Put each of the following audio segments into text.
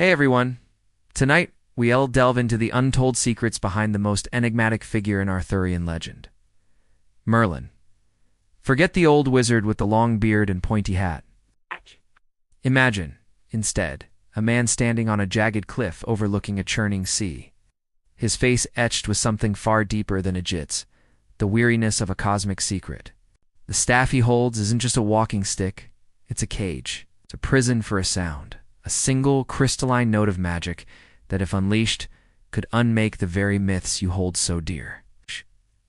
Hey everyone! Tonight, we'll delve into the untold secrets behind the most enigmatic figure in Arthurian legend, Merlin. Forget the old wizard with the long beard and pointy hat. Imagine, instead, a man standing on a jagged cliff overlooking a churning sea. His face etched with something far deeper than a jits, the weariness of a cosmic secret. The staff he holds isn't just a walking stick, it's a cage. It's a prison for a sound. A single crystalline note of magic that, if unleashed, could unmake the very myths you hold so dear.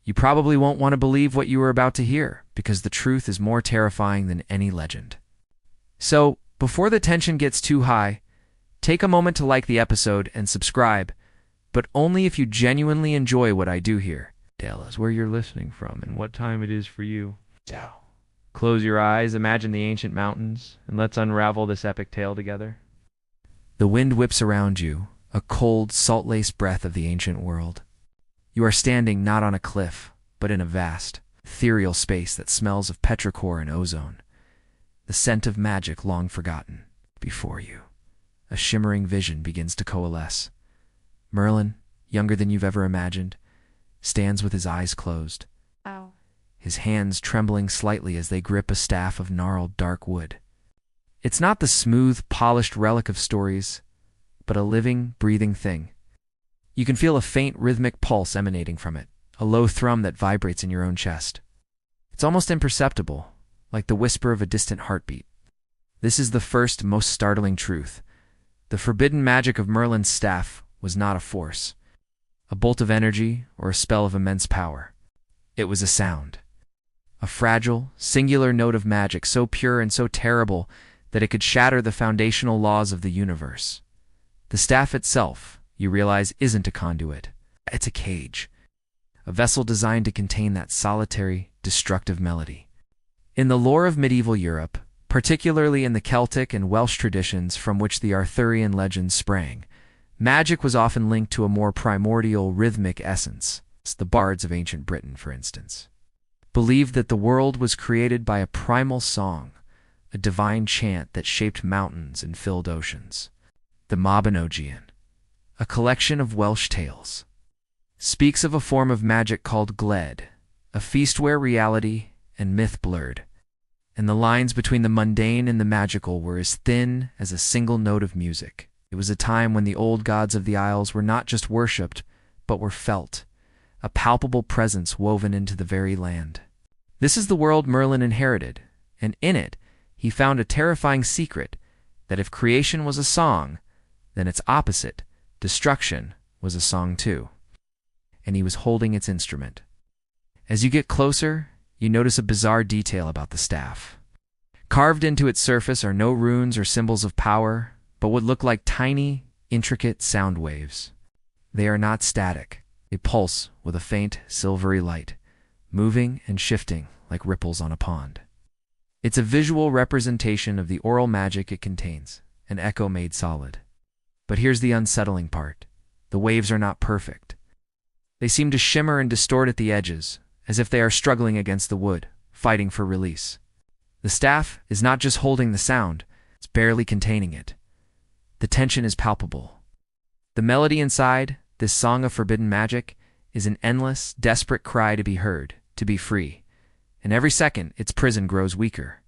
You probably won't want to believe what you are about to hear, because the truth is more terrifying than any legend. So, before the tension gets too high, take a moment to like the episode and subscribe, but only if you genuinely enjoy what I do here. Tell us where you're listening from and what time it is for you. Close your eyes, imagine the ancient mountains, and let's unravel this epic tale together. The wind whips around you, a cold, salt-laced breath of the ancient world. You are standing not on a cliff, but in a vast, ethereal space that smells of petrichor and ozone. The scent of magic long forgotten. Before you, a shimmering vision begins to coalesce. Merlin, younger than you've ever imagined, stands with his eyes closed. His hands trembling slightly as they grip a staff of gnarled dark wood. It's not the smooth, polished relic of stories, but a living, breathing thing. You can feel a faint rhythmic pulse emanating from it, a low thrum that vibrates in your own chest. It's almost imperceptible, like the whisper of a distant heartbeat. This is the first, most startling truth. The forbidden magic of Merlin's staff was not a force, a bolt of energy, or a spell of immense power. It was a sound. A fragile, singular note of magic so pure and so terrible that it could shatter the foundational laws of the universe. The staff itself, you realize, isn't a conduit. It's a cage. A vessel designed to contain that solitary, destructive melody. In the lore of medieval Europe, particularly in the Celtic and Welsh traditions from which the Arthurian legends sprang, magic was often linked to a more primordial, rhythmic essence. The bards of ancient Britain, for instance, believed that the world was created by a primal song, a divine chant that shaped mountains and filled oceans. The Mabinogion, a collection of Welsh tales, speaks of a form of magic called gled, a feast where reality and myth blurred, and the lines between the mundane and the magical were as thin as a single note of music. It was a time when the old gods of the Isles were not just worshipped, but were felt, a palpable presence woven into the very land. This is the world Merlin inherited, and in it, he found a terrifying secret that if creation was a song, then its opposite, destruction, was a song too. And he was holding its instrument. As you get closer, you notice a bizarre detail about the staff. Carved into its surface are no runes or symbols of power, but what look like tiny, intricate sound waves. They are not static. They pulse with a faint, silvery light, moving and shifting like ripples on a pond. It's a visual representation of the oral magic it contains, an echo made solid. But here's the unsettling part. The waves are not perfect. They seem to shimmer and distort at the edges, as if they are struggling against the wood, fighting for release. The staff is not just holding the sound, it's barely containing it. The tension is palpable. The melody inside, this song of forbidden magic, is an endless, desperate cry to be heard, to be free. And every second, its prison grows weaker.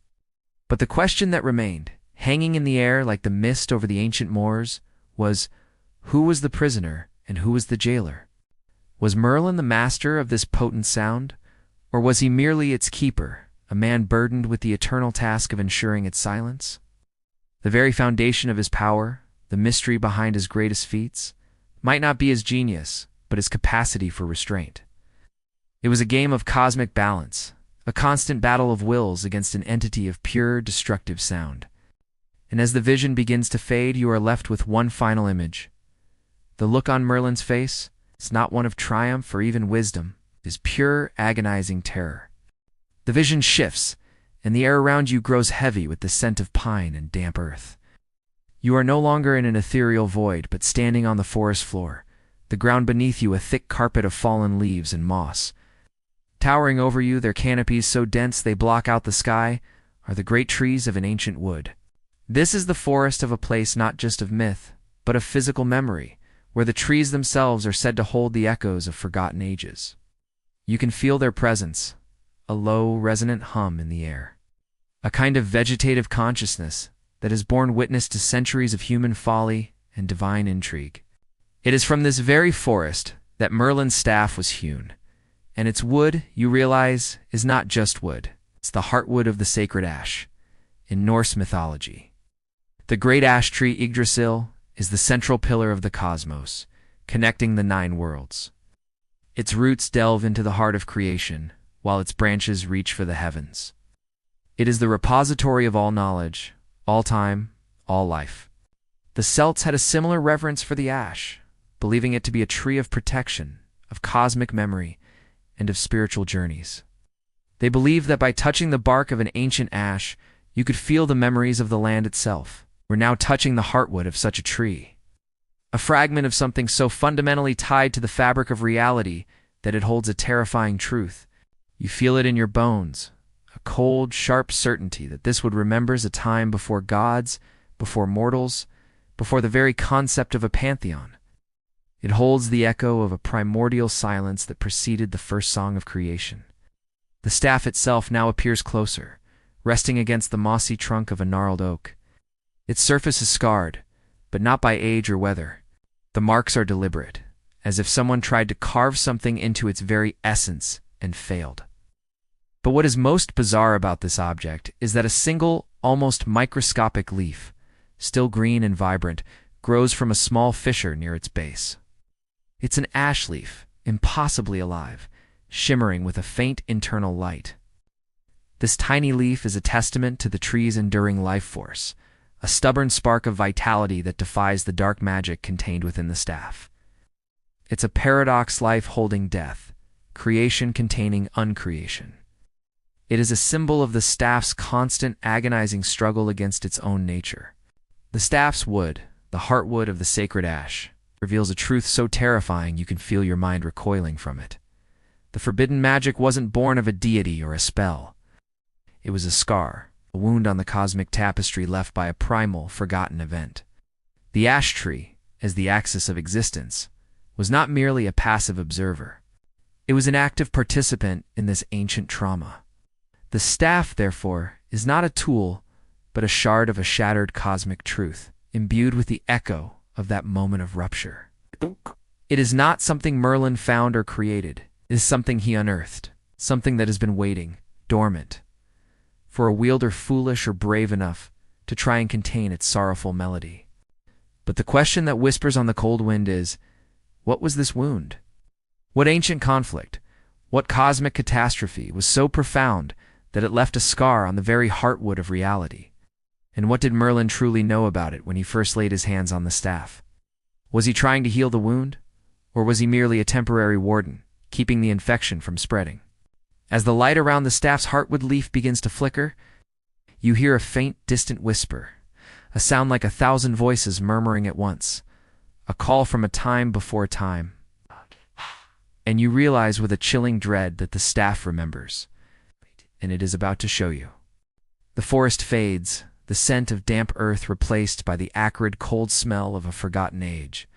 But the question that remained, hanging in the air like the mist over the ancient moors, was, who was the prisoner and who was the jailer? Was Merlin the master of this potent sound, or was he merely its keeper, a man burdened with the eternal task of ensuring its silence? The very foundation of his power, the mystery behind his greatest feats, might not be his genius, but his capacity for restraint. It was a game of cosmic balance, a constant battle of wills against an entity of pure, destructive sound. And as the vision begins to fade, you are left with one final image. The look on Merlin's face is not one of triumph or even wisdom, it is pure, agonizing terror. The vision shifts, and the air around you grows heavy with the scent of pine and damp earth. You are no longer in an ethereal void, but standing on the forest floor, the ground beneath you a thick carpet of fallen leaves and moss. Towering over you, their canopies so dense they block out the sky, are the great trees of an ancient wood. This is the forest of a place not just of myth, but of physical memory, where the trees themselves are said to hold the echoes of forgotten ages. You can feel their presence, a low, resonant hum in the air. A kind of vegetative consciousness that has borne witness to centuries of human folly and divine intrigue. It is from this very forest that Merlin's staff was hewn, and its wood, you realize, is not just wood. It's the heartwood of the sacred ash, in Norse mythology. The great ash tree Yggdrasil is the central pillar of the cosmos, connecting the 9 worlds. Its roots delve into the heart of creation, while its branches reach for the heavens. It is the repository of all knowledge, all time, all life. The Celts had a similar reverence for the ash, believing it to be a tree of protection, of cosmic memory, and of spiritual journeys. They believed that by touching the bark of an ancient ash, you could feel the memories of the land itself. We're now touching the heartwood of such a tree, a fragment of something so fundamentally tied to the fabric of reality that it holds a terrifying truth. You feel it in your bones, a cold, sharp certainty that this wood remembers a time before gods, before mortals, before the very concept of a pantheon. It holds the echo of a primordial silence that preceded the first song of creation. The staff itself now appears closer, resting against the mossy trunk of a gnarled oak. Its surface is scarred, but not by age or weather. The marks are deliberate, as if someone tried to carve something into its very essence and failed. But what is most bizarre about this object is that a single, almost microscopic leaf, still green and vibrant, grows from a small fissure near its base. It's an ash leaf, impossibly alive, shimmering with a faint internal light. This tiny leaf is a testament to the tree's enduring life force, a stubborn spark of vitality that defies the dark magic contained within the staff. It's a paradox life holding death, creation containing uncreation. It is a symbol of the staff's constant, agonizing struggle against its own nature. The staff's wood, the heartwood of the sacred ash, reveals a truth so terrifying you can feel your mind recoiling from it. The forbidden magic wasn't born of a deity or a spell. It was a scar, a wound on the cosmic tapestry left by a primal, forgotten event. The ash tree, as the axis of existence, was not merely a passive observer. It was an active participant in this ancient trauma. The staff, therefore, is not a tool, but a shard of a shattered cosmic truth, imbued with the echo of that moment of rupture. It is not something Merlin found or created. It is something he unearthed, something that has been waiting, dormant, for a wielder foolish or brave enough to try and contain its sorrowful melody. But the question that whispers on the cold wind is, what was this wound? What ancient conflict, what cosmic catastrophe was so profound that it left a scar on the very heartwood of reality? And what did Merlin truly know about it when he first laid his hands on the staff? Was he trying to heal the wound? Or was he merely a temporary warden, keeping the infection from spreading? As the light around the staff's heartwood leaf begins to flicker, you hear a faint, distant whisper, a sound like 1,000 voices murmuring at once, a call from a time before time. And you realize with a chilling dread that the staff remembers, and it is about to show you. The forest fades, the scent of damp earth replaced by the acrid, cold smell of a forgotten age.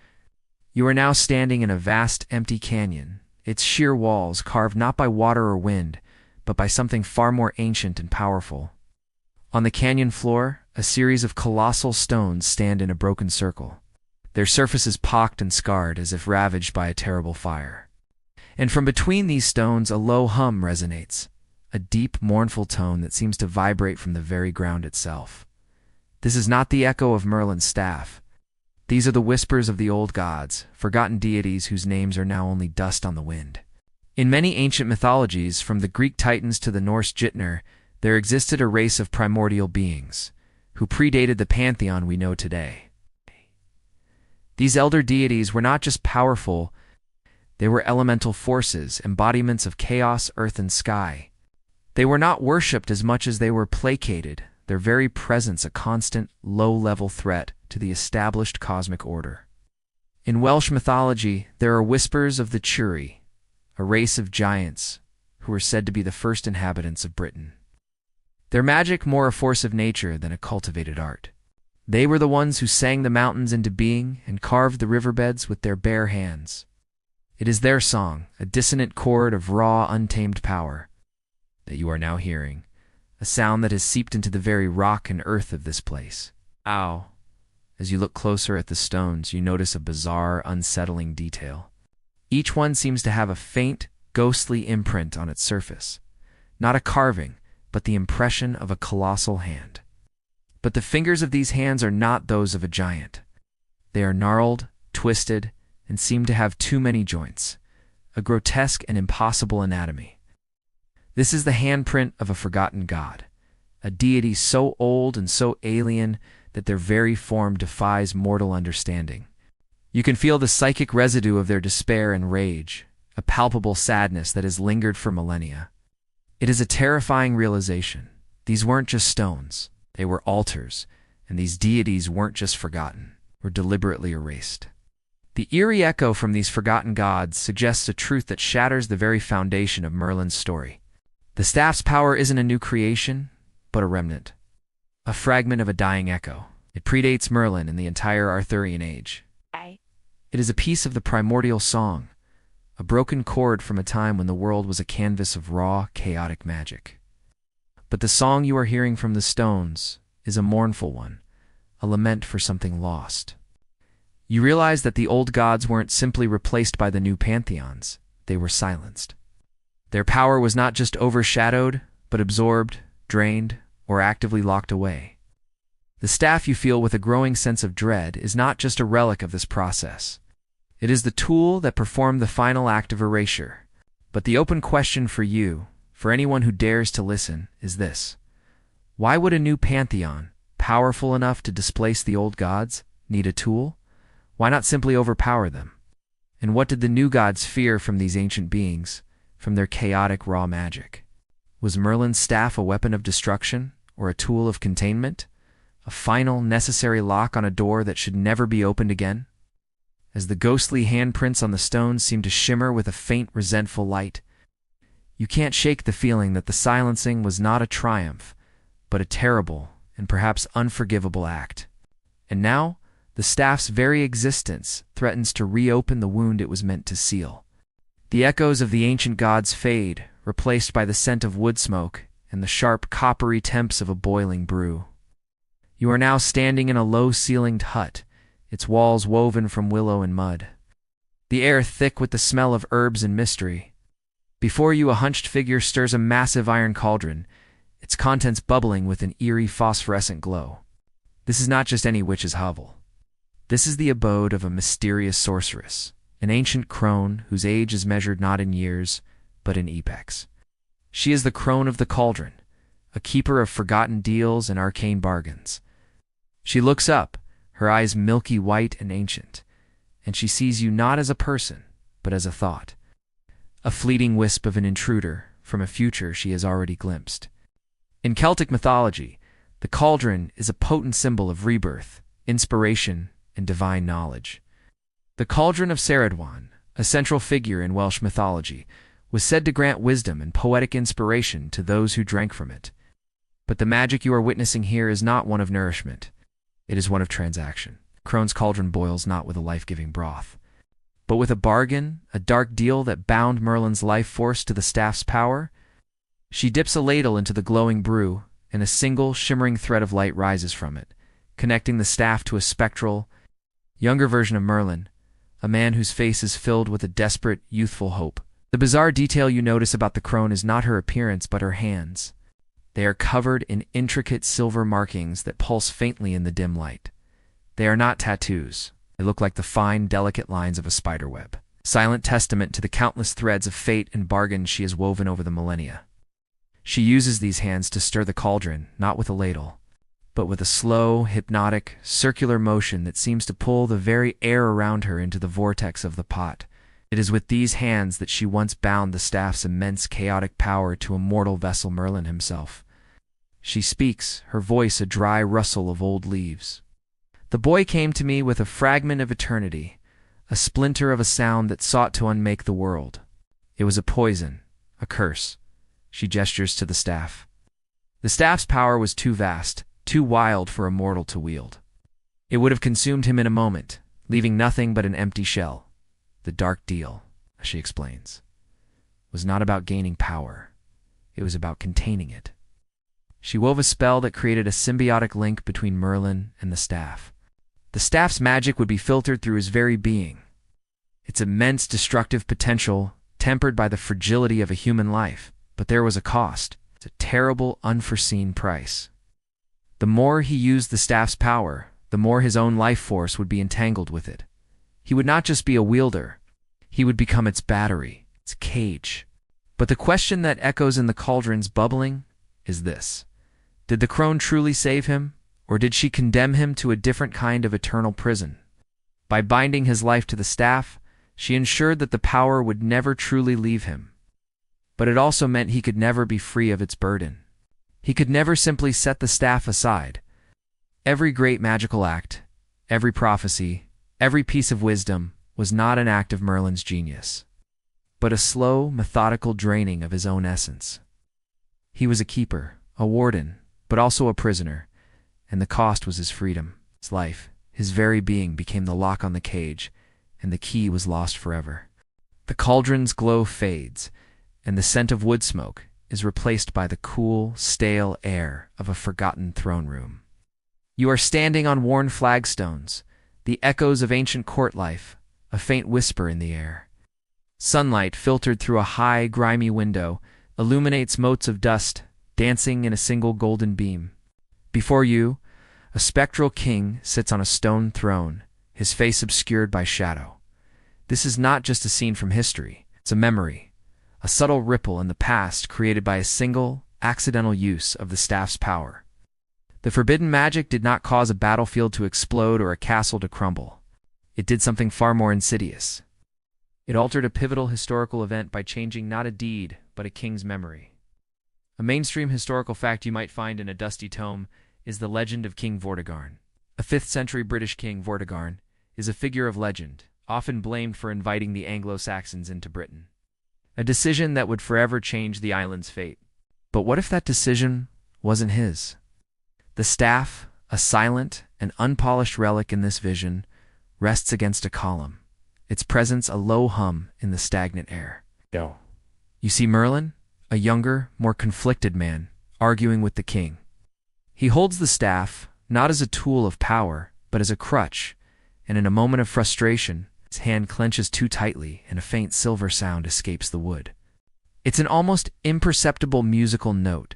You are now standing in a vast, empty canyon, its sheer walls carved not by water or wind, but by something far more ancient and powerful. On the canyon floor, a series of colossal stones stand in a broken circle, their surfaces pocked and scarred as if ravaged by a terrible fire. And from between these stones a low hum resonates, a deep, mournful tone that seems to vibrate from the very ground itself. This is not the echo of Merlin's staff. These are the whispers of the old gods, forgotten deities whose names are now only dust on the wind. In many ancient mythologies, from the Greek Titans to the Norse Jitnir, there existed a race of primordial beings, who predated the pantheon we know today. These elder deities were not just powerful, they were elemental forces, embodiments of chaos, earth, and sky. They were not worshipped as much as they were placated, their very presence a constant, low-level threat to the established cosmic order. In Welsh mythology, there are whispers of the Churi, a race of giants who are said to be the first inhabitants of Britain. Their magic more a force of nature than a cultivated art. They were the ones who sang the mountains into being and carved the riverbeds with their bare hands. It is their song, a dissonant chord of raw, untamed power, that you are now hearing, a sound that has seeped into the very rock and earth of this place. Ow! As you look closer at the stones, you notice a bizarre, unsettling detail. Each one seems to have a faint, ghostly imprint on its surface. Not a carving, but the impression of a colossal hand. But the fingers of these hands are not those of a giant. They are gnarled, twisted, and seem to have too many joints, a grotesque and impossible anatomy. This is the handprint of a forgotten god, a deity so old and so alien that their very form defies mortal understanding. You can feel the psychic residue of their despair and rage, a palpable sadness that has lingered for millennia. It is a terrifying realization. These weren't just stones, they were altars, and these deities weren't just forgotten, were deliberately erased. The eerie echo from these forgotten gods suggests a truth that shatters the very foundation of Merlin's story. The staff's power isn't a new creation, but a remnant. A fragment of a dying echo. It predates Merlin and the entire Arthurian age. It is a piece of the primordial song, a broken chord from a time when the world was a canvas of raw, chaotic magic. But the song you are hearing from the stones is a mournful one, a lament for something lost. You realize that the old gods weren't simply replaced by the new pantheons, they were silenced. Their power was not just overshadowed, but absorbed, drained, or actively locked away. The staff you feel with a growing sense of dread is not just a relic of this process. It is the tool that performed the final act of erasure. But the open question for you, for anyone who dares to listen, is this. Why would a new pantheon, powerful enough to displace the old gods, need a tool? Why not simply overpower them? And what did the new gods fear from these ancient beings, from their chaotic raw magic? Was Merlin's staff a weapon of destruction, or a tool of containment? A final, necessary lock on a door that should never be opened again? As the ghostly handprints on the stones seem to shimmer with a faint, resentful light, you can't shake the feeling that the silencing was not a triumph, but a terrible and perhaps unforgivable act. And now, the staff's very existence threatens to reopen the wound it was meant to seal. The echoes of the ancient gods fade, replaced by the scent of wood smoke and the sharp, coppery temps of a boiling brew. You are now standing in a low-ceilinged hut, its walls woven from willow and mud. The air thick with the smell of herbs and mystery. Before you, a hunched figure stirs a massive iron cauldron, its contents bubbling with an eerie phosphorescent glow. This is not just any witch's hovel. This is the abode of a mysterious sorceress, an ancient crone whose age is measured not in years, but in epochs. She is the crone of the cauldron, a keeper of forgotten deals and arcane bargains. She looks up, her eyes milky white and ancient, and she sees you not as a person, but as a thought. A fleeting wisp of an intruder from a future she has already glimpsed. In Celtic mythology, the cauldron is a potent symbol of rebirth, inspiration, and divine knowledge. The cauldron of Ceridwen, a central figure in Welsh mythology, was said to grant wisdom and poetic inspiration to those who drank from it. But the magic you are witnessing here is not one of nourishment. It is one of transaction. Crone's cauldron boils not with a life-giving broth, but with a bargain, a dark deal that bound Merlin's life force to the staff's power. She dips a ladle into the glowing brew, and a single, shimmering thread of light rises from it, connecting the staff to a spectral, younger version of Merlin, a man whose face is filled with a desperate, youthful hope. The bizarre detail you notice about the crone is not her appearance, but her hands. They are covered in intricate silver markings that pulse faintly in the dim light. They are not tattoos. They look like the fine, delicate lines of a spiderweb, silent testament to the countless threads of fate and bargain she has woven over the millennia. She uses these hands to stir the cauldron, not with a ladle, but with a slow, hypnotic, circular motion that seems to pull the very air around her into the vortex of the pot. It is with these hands that she once bound the staff's immense chaotic power to a mortal vessel, Merlin himself. She speaks, her voice a dry rustle of old leaves. The boy came to me with a fragment of eternity, a splinter of a sound that sought to unmake the world. It was a poison, a curse. She gestures to the staff. The staff's power was too vast, too wild for a mortal to wield. It would have consumed him in a moment, leaving nothing but an empty shell. The dark deal, she explains, was not about gaining power. It was about containing it. She wove a spell that created a symbiotic link between Merlin and the staff. The staff's magic would be filtered through his very being, its immense destructive potential tempered by the fragility of a human life. But there was a cost. It's a terrible, unforeseen price. The more he used the staff's power, the more his own life force would be entangled with it. He would not just be a wielder, he would become its battery, its cage. But the question that echoes in the cauldron's bubbling is this: did the crone truly save him, or did she condemn him to a different kind of eternal prison? By binding his life to the staff, she ensured that the power would never truly leave him. But it also meant he could never be free of its burden. He could never simply set the staff aside. Every great magical act, every prophecy, every piece of wisdom was not an act of Merlin's genius, but a slow, methodical draining of his own essence. He was a keeper, a warden, but also a prisoner, and the cost was his freedom, his life. His very being became the lock on the cage, and the key was lost forever. The cauldron's glow fades, and the scent of wood smoke is replaced by the cool, stale air of a forgotten throne room. You are standing on worn flagstones, the echoes of ancient court life, a faint whisper in the air. Sunlight filtered through a high, grimy window illuminates motes of dust dancing in a single golden beam. Before you, a spectral king sits on a stone throne, his face obscured by shadow. This is not just a scene from history, it's a memory, a subtle ripple in the past created by a single, accidental use of the staff's power. The forbidden magic did not cause a battlefield to explode or a castle to crumble. It did something far more insidious. It altered a pivotal historical event by changing not a deed, but a king's memory. A mainstream historical fact you might find in a dusty tome is the legend of King Vortigern. A 5th-century British king, Vortigern, is a figure of legend, often blamed for inviting the Anglo-Saxons into Britain. A decision that would forever change the island's fate. But what if that decision wasn't his? The staff, a silent and unpolished relic in this vision, rests against a column, its presence a low hum in the stagnant air. You see Merlin, a younger, more conflicted man, arguing with the king. He holds the staff, not as a tool of power, but as a crutch, and in a moment of frustration, his hand clenches too tightly and a faint silver sound escapes the wood. It's an almost imperceptible musical note,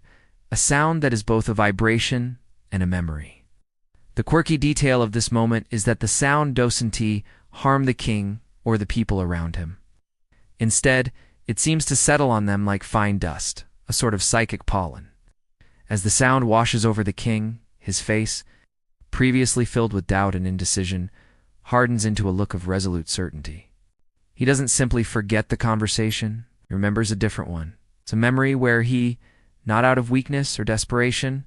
a sound that is both a vibration and a memory. The quirky detail of this moment is that the sound doesn't harm the king or the people around him. Instead, it seems to settle on them like fine dust, a sort of psychic pollen. As the sound washes over the king, his face, previously filled with doubt and indecision, hardens into a look of resolute certainty. He doesn't simply forget the conversation, he remembers a different one. It's a memory where he, not out of weakness or desperation,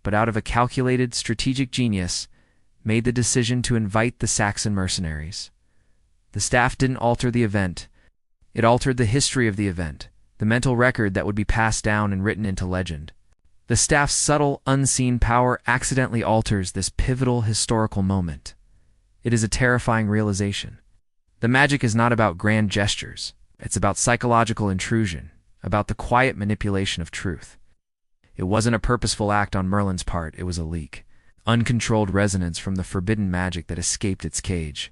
but out of a calculated, strategic genius, made the decision to invite the Saxon mercenaries. The staff didn't alter the event. It altered the history of the event, the mental record that would be passed down and written into legend. The staff's subtle, unseen power accidentally alters this pivotal historical moment. It is a terrifying realization. The magic is not about grand gestures. It's about psychological intrusion, about the quiet manipulation of truth. It wasn't a purposeful act on Merlin's part, it was a leak. Uncontrolled resonance from the forbidden magic that escaped its cage.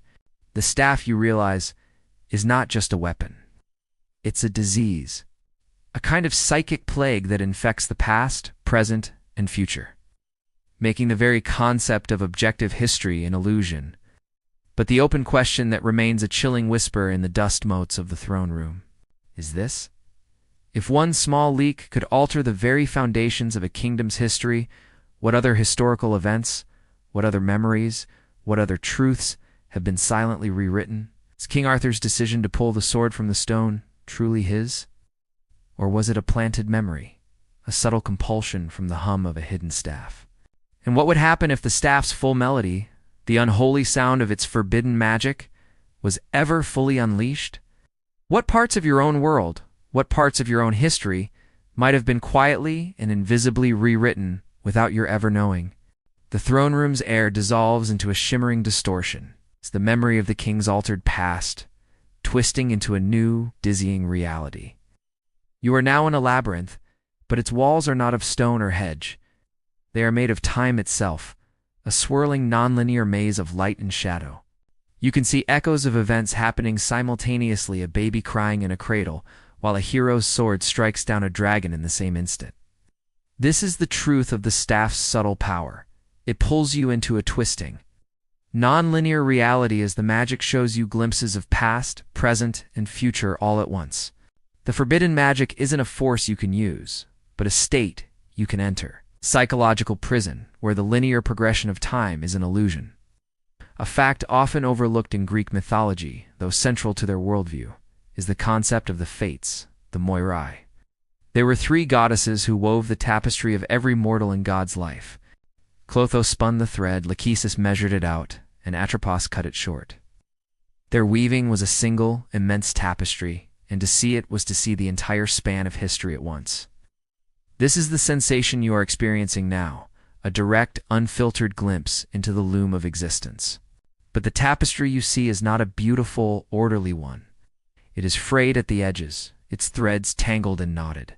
The staff, you realize, is not just a weapon. It's a disease. A kind of psychic plague that infects the past, present, and future, making the very concept of objective history an illusion. But the open question that remains a chilling whisper in the dust motes of the throne room is this: if one small leak could alter the very foundations of a kingdom's history, what other historical events, what other memories, what other truths have been silently rewritten? Is King Arthur's decision to pull the sword from the stone truly his? Or was it a planted memory, a subtle compulsion from the hum of a hidden staff? And what would happen if the staff's full melody, the unholy sound of its forbidden magic, was ever fully unleashed? What parts of your own world, what parts of your own history, might have been quietly and invisibly rewritten without your ever knowing? The throne room's air dissolves into a shimmering distortion. It's the memory of the king's altered past, twisting into a new, dizzying reality. You are now in a labyrinth, but its walls are not of stone or hedge. They are made of time itself, a swirling nonlinear maze of light and shadow. You can see echoes of events happening simultaneously, a baby crying in a cradle, while a hero's sword strikes down a dragon in the same instant. This is the truth of the staff's subtle power. It pulls you into a twisting, non-linear reality as the magic shows you glimpses of past, present, and future all at once. The forbidden magic isn't a force you can use, but a state you can enter. Psychological prison, where the linear progression of time is an illusion. A fact often overlooked in Greek mythology, though central to their worldview, is the concept of the Fates, the Moirai. There were three goddesses who wove the tapestry of every mortal in God's life. Clotho spun the thread, Lachesis measured it out, and Atropos cut it short. Their weaving was a single, immense tapestry, and to see it was to see the entire span of history at once. This is the sensation you are experiencing now, a direct, unfiltered glimpse into the loom of existence. But the tapestry you see is not a beautiful, orderly one. It is frayed at the edges, its threads tangled and knotted.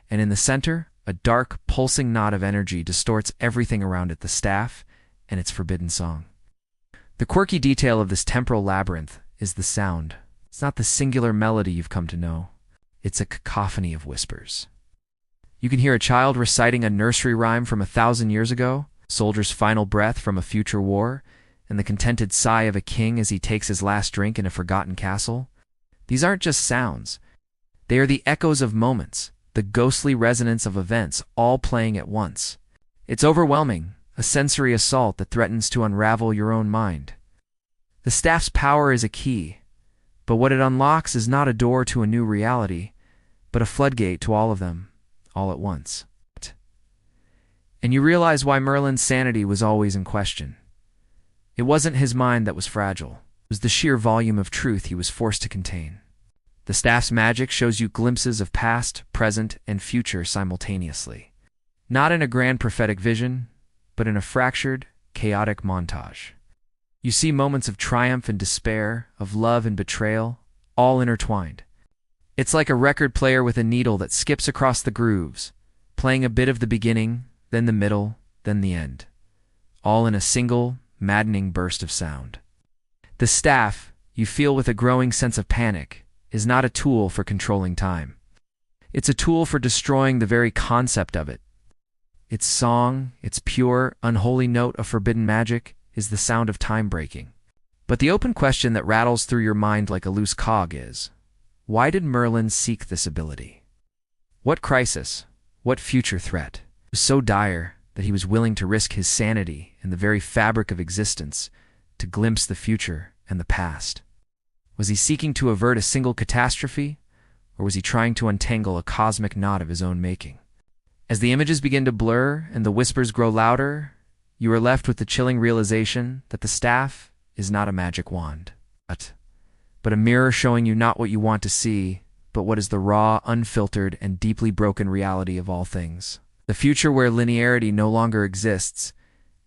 And in the center, a dark, pulsing knot of energy distorts everything around it, the staff and its forbidden song. The quirky detail of this temporal labyrinth is the sound. It's not the singular melody you've come to know. It's a cacophony of whispers. You can hear a child reciting a nursery rhyme from 1,000 years ago, a soldier's final breath from a future war, and the contented sigh of a king as he takes his last drink in a forgotten castle. These aren't just sounds. They are the echoes of moments, the ghostly resonance of events, all playing at once. It's overwhelming, a sensory assault that threatens to unravel your own mind. The staff's power is a key, but what it unlocks is not a door to a new reality, but a floodgate to all of them, all at once. And you realize why Merlin's sanity was always in question. It wasn't his mind that was fragile. It was the sheer volume of truth he was forced to contain. The staff's magic shows you glimpses of past, present, and future simultaneously. Not in a grand prophetic vision, but in a fractured, chaotic montage. You see moments of triumph and despair, of love and betrayal, all intertwined. It's like a record player with a needle that skips across the grooves, playing a bit of the beginning, then the middle, then the end, all in a single, maddening burst of sound. The staff, you feel with a growing sense of panic, is not a tool for controlling time. It's a tool for destroying the very concept of it. Its song, its pure, unholy note of forbidden magic, is the sound of time breaking. But the open question that rattles through your mind like a loose cog is, why did Merlin seek this ability? What crisis, what future threat was so dire that he was willing to risk his sanity and the very fabric of existence to glimpse the future and the past? Was he seeking to avert a single catastrophe, or was he trying to untangle a cosmic knot of his own making? As the images begin to blur and the whispers grow louder, you are left with the chilling realization that the staff is not a magic wand, but a mirror showing you not what you want to see, but what is the raw, unfiltered, and deeply broken reality of all things. The future where linearity no longer exists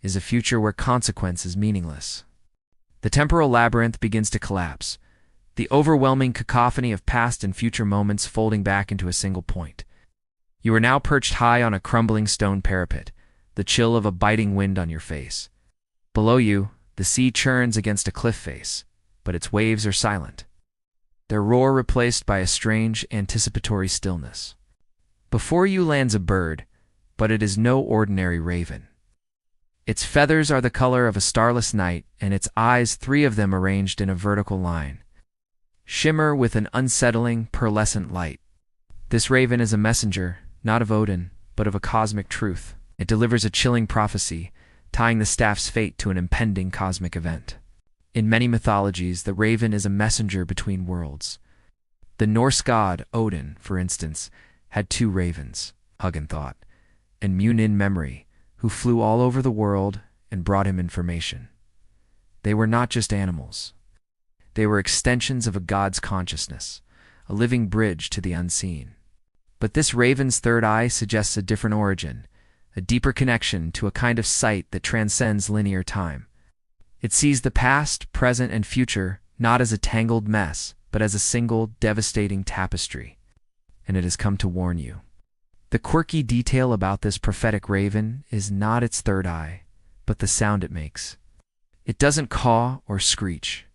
is a future where consequence is meaningless. The temporal labyrinth begins to collapse, the overwhelming cacophony of past and future moments folding back into a single point. You are now perched high on a crumbling stone parapet, the chill of a biting wind on your face. Below you, the sea churns against a cliff face, but its waves are silent, their roar replaced by a strange, anticipatory stillness. Before you lands a bird, but it is no ordinary raven. Its feathers are the color of a starless night, and its eyes, 3 of them arranged in a vertical line, shimmer with an unsettling, pearlescent light. This raven is a messenger, not of Odin, but of a cosmic truth. It delivers a chilling prophecy, tying the staff's fate to an impending cosmic event. In many mythologies, the raven is a messenger between worlds. The Norse god, Odin, for instance, had 2 ravens, Hugin thought, and Munin memory, who flew all over the world and brought him information. They were not just animals. They were extensions of a god's consciousness, a living bridge to the unseen. But this raven's third eye suggests a different origin, a deeper connection to a kind of sight that transcends linear time. It sees the past, present, and future not as a tangled mess, but as a single, devastating tapestry. And it has come to warn you. The quirky detail about this prophetic raven is not its third eye, but the sound it makes. It doesn't caw or screech.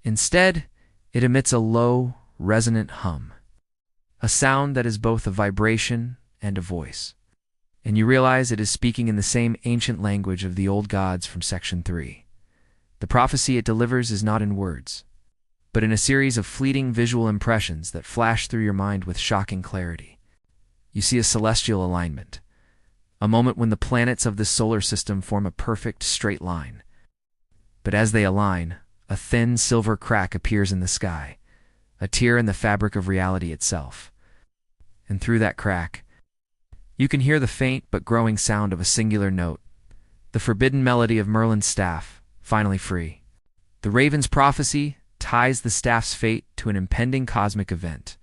Instead, it emits a low, resonant hum, a sound that is both a vibration and a voice. And you realize it is speaking in the same ancient language of the old gods from Section 3. The prophecy it delivers is not in words, but in a series of fleeting visual impressions that flash through your mind with shocking clarity. You see a celestial alignment, a moment when the planets of this solar system form a perfect straight line. But as they align, a thin silver crack appears in the sky, a tear in the fabric of reality itself. And through that crack, you can hear the faint but growing sound of a singular note, the forbidden melody of Merlin's staff, finally free. The raven's prophecy ties the staff's fate to an impending cosmic event,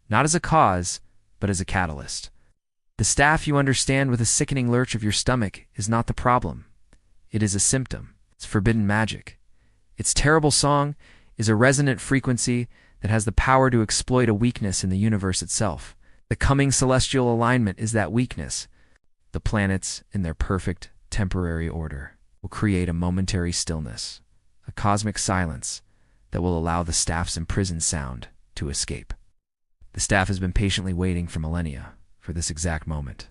not as a cause, but as a catalyst. The staff, you understand with a sickening lurch of your stomach, is not the problem. It is a symptom. It's forbidden magic. Its terrible song is a resonant frequency that has the power to exploit a weakness in the universe itself. The coming celestial alignment is that weakness. The planets, in their perfect, temporary order, will create a momentary stillness, a cosmic silence that will allow the staff's imprisoned sound to escape. The staff has been patiently waiting for millennia for this exact moment.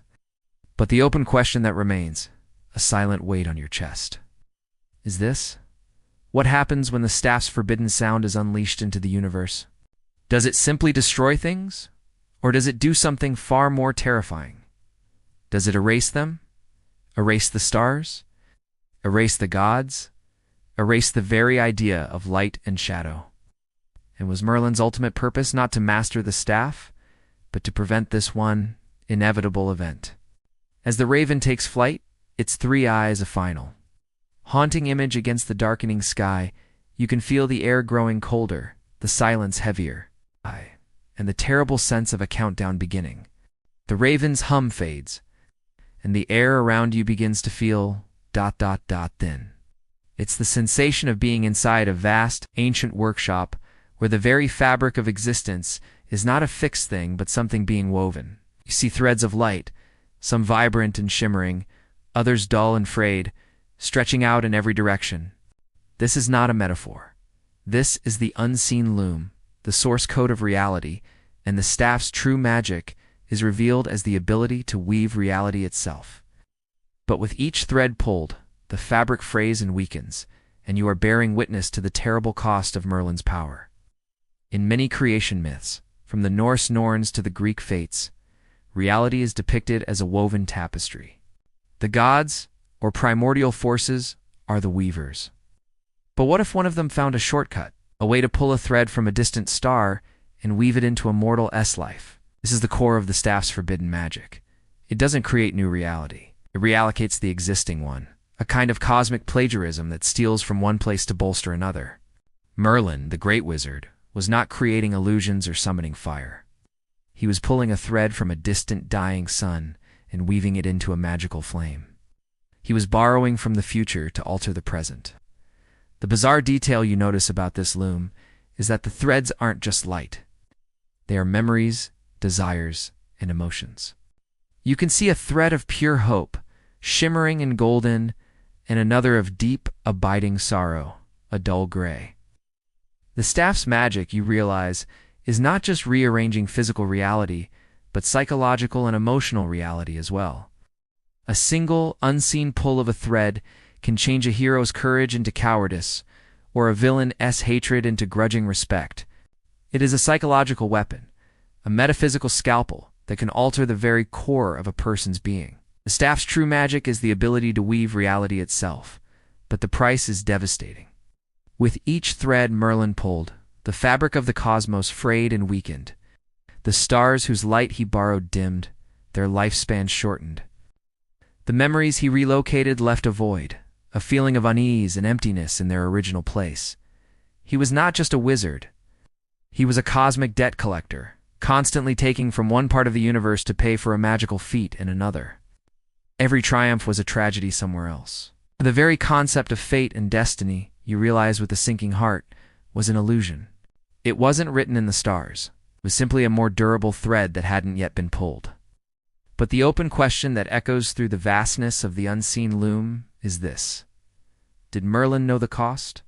But the open question that remains, a silent weight on your chest, is this: what happens when the staff's forbidden sound is unleashed into the universe? Does it simply destroy things? Or does it do something far more terrifying? Does it erase them? Erase the stars? Erase the gods? Erase the very idea of light and shadow? And was Merlin's ultimate purpose not to master the staff, but to prevent this one inevitable event? As the raven takes flight, its three eyes a final haunting image against the darkening sky. You can feel the air growing colder, the silence heavier, and the terrible sense of a countdown beginning. The raven's hum fades, and the air around you begins to feel ... thin. It's the sensation of being inside a vast, ancient workshop where the very fabric of existence is not a fixed thing but something being woven. You see threads of light, some vibrant and shimmering, others dull and frayed, stretching out in every direction. This is not a metaphor. This is the unseen loom, the source code of reality, and the staff's true magic is revealed as the ability to weave reality itself. But with each thread pulled, the fabric frays and weakens, and you are bearing witness to the terrible cost of Merlin's power. In many creation myths, from the Norse Norns to the Greek Fates, reality is depicted as a woven tapestry. The gods, or primordial forces, are the weavers. But what if one of them found a shortcut, a way to pull a thread from a distant star and weave it into a mortal S-life? This is the core of the staff's forbidden magic. It doesn't create new reality. It reallocates the existing one, a kind of cosmic plagiarism that steals from one place to bolster another. Merlin, the great wizard, was not creating illusions or summoning fire. He was pulling a thread from a distant dying sun and weaving it into a magical flame. He was borrowing from the future to alter the present. The bizarre detail you notice about this loom is that the threads aren't just light. They are memories, desires, and emotions. You can see a thread of pure hope, shimmering and golden, and another of deep, abiding sorrow, a dull gray. The staff's magic, you realize, is not just rearranging physical reality, but psychological and emotional reality as well. A single, unseen pull of a thread can change a hero's courage into cowardice, or a villain's hatred into grudging respect. It is a psychological weapon, a metaphysical scalpel that can alter the very core of a person's being. The staff's true magic is the ability to weave reality itself, but the price is devastating. With each thread Merlin pulled, the fabric of the cosmos frayed and weakened. The stars whose light he borrowed dimmed, their lifespan shortened. The memories he relocated left a void, a feeling of unease and emptiness in their original place. He was not just a wizard. He was a cosmic debt collector, constantly taking from one part of the universe to pay for a magical feat in another. Every triumph was a tragedy somewhere else. The very concept of fate and destiny, you realize with a sinking heart, was an illusion. It wasn't written in the stars. It was simply a more durable thread that hadn't yet been pulled. But the open question that echoes through the vastness of the unseen loom is this: did Merlin know the cost?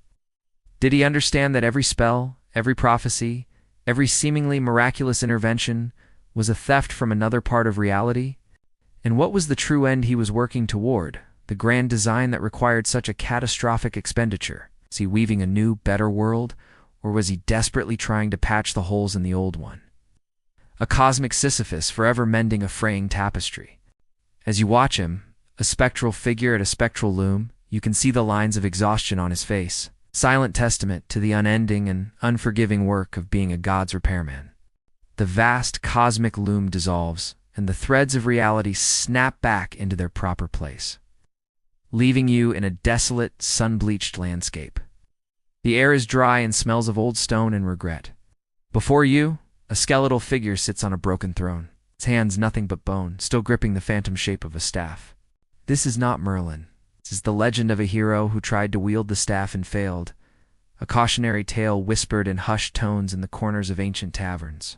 Did he understand that every spell, every prophecy, every seemingly miraculous intervention was a theft from another part of reality? And what was the true end he was working toward, the grand design that required such a catastrophic expenditure? Was he weaving a new, better world, or was he desperately trying to patch the holes in the old one? A cosmic Sisyphus forever mending a fraying tapestry. As you watch him, a spectral figure at a spectral loom, you can see the lines of exhaustion on his face, silent testament to the unending and unforgiving work of being a god's repairman. The vast cosmic loom dissolves, and the threads of reality snap back into their proper place, leaving you in a desolate, sun-bleached landscape. The air is dry and smells of old stone and regret. Before you, a skeletal figure sits on a broken throne, its hands nothing but bone, still gripping the phantom shape of a staff. This is not Merlin. This is the legend of a hero who tried to wield the staff and failed, a cautionary tale whispered in hushed tones in the corners of ancient taverns.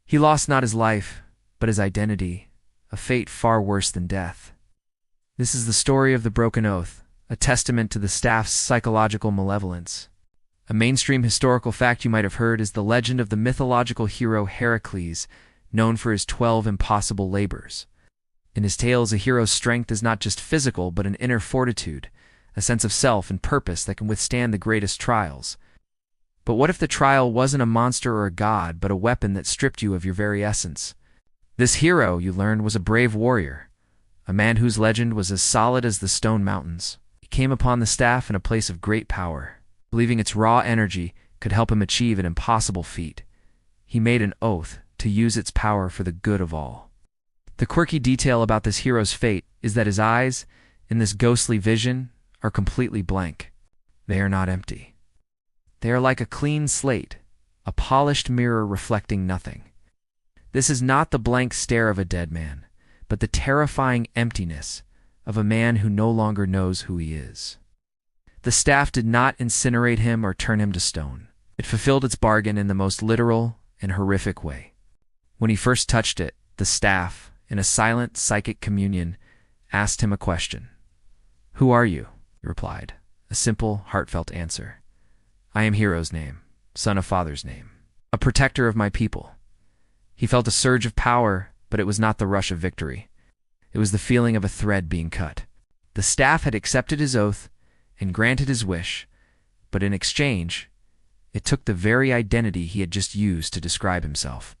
He lost not his life, but his identity, a fate far worse than death. This is the story of the broken oath, a testament to the staff's psychological malevolence. A mainstream historical fact you might have heard is the legend of the mythological hero Heracles, known for his 12 impossible labors. In his tales, a hero's strength is not just physical, but an inner fortitude, a sense of self and purpose that can withstand the greatest trials. But what if the trial wasn't a monster or a god, but a weapon that stripped you of your very essence? This hero, you learned, was a brave warrior, a man whose legend was as solid as the stone mountains. He came upon the staff in a place of great power, believing its raw energy could help him achieve an impossible feat. He made an oath to use its power for the good of all. The quirky detail about this hero's fate is that his eyes, in this ghostly vision, are completely blank. They are not empty. They are like a clean slate, a polished mirror reflecting nothing. This is not the blank stare of a dead man, but the terrifying emptiness of a man who no longer knows who he is. The staff did not incinerate him or turn him to stone. It fulfilled its bargain in the most literal and horrific way. When he first touched it, the staff, in a silent psychic communion, asked him a question. "Who are you?" he replied, a simple, heartfelt answer. "I am Hero's name, son of Father's name, a protector of my people." He felt a surge of power, but it was not the rush of victory. It was the feeling of a thread being cut. The staff had accepted his oath and granted his wish, but in exchange, it took the very identity he had just used to describe himself.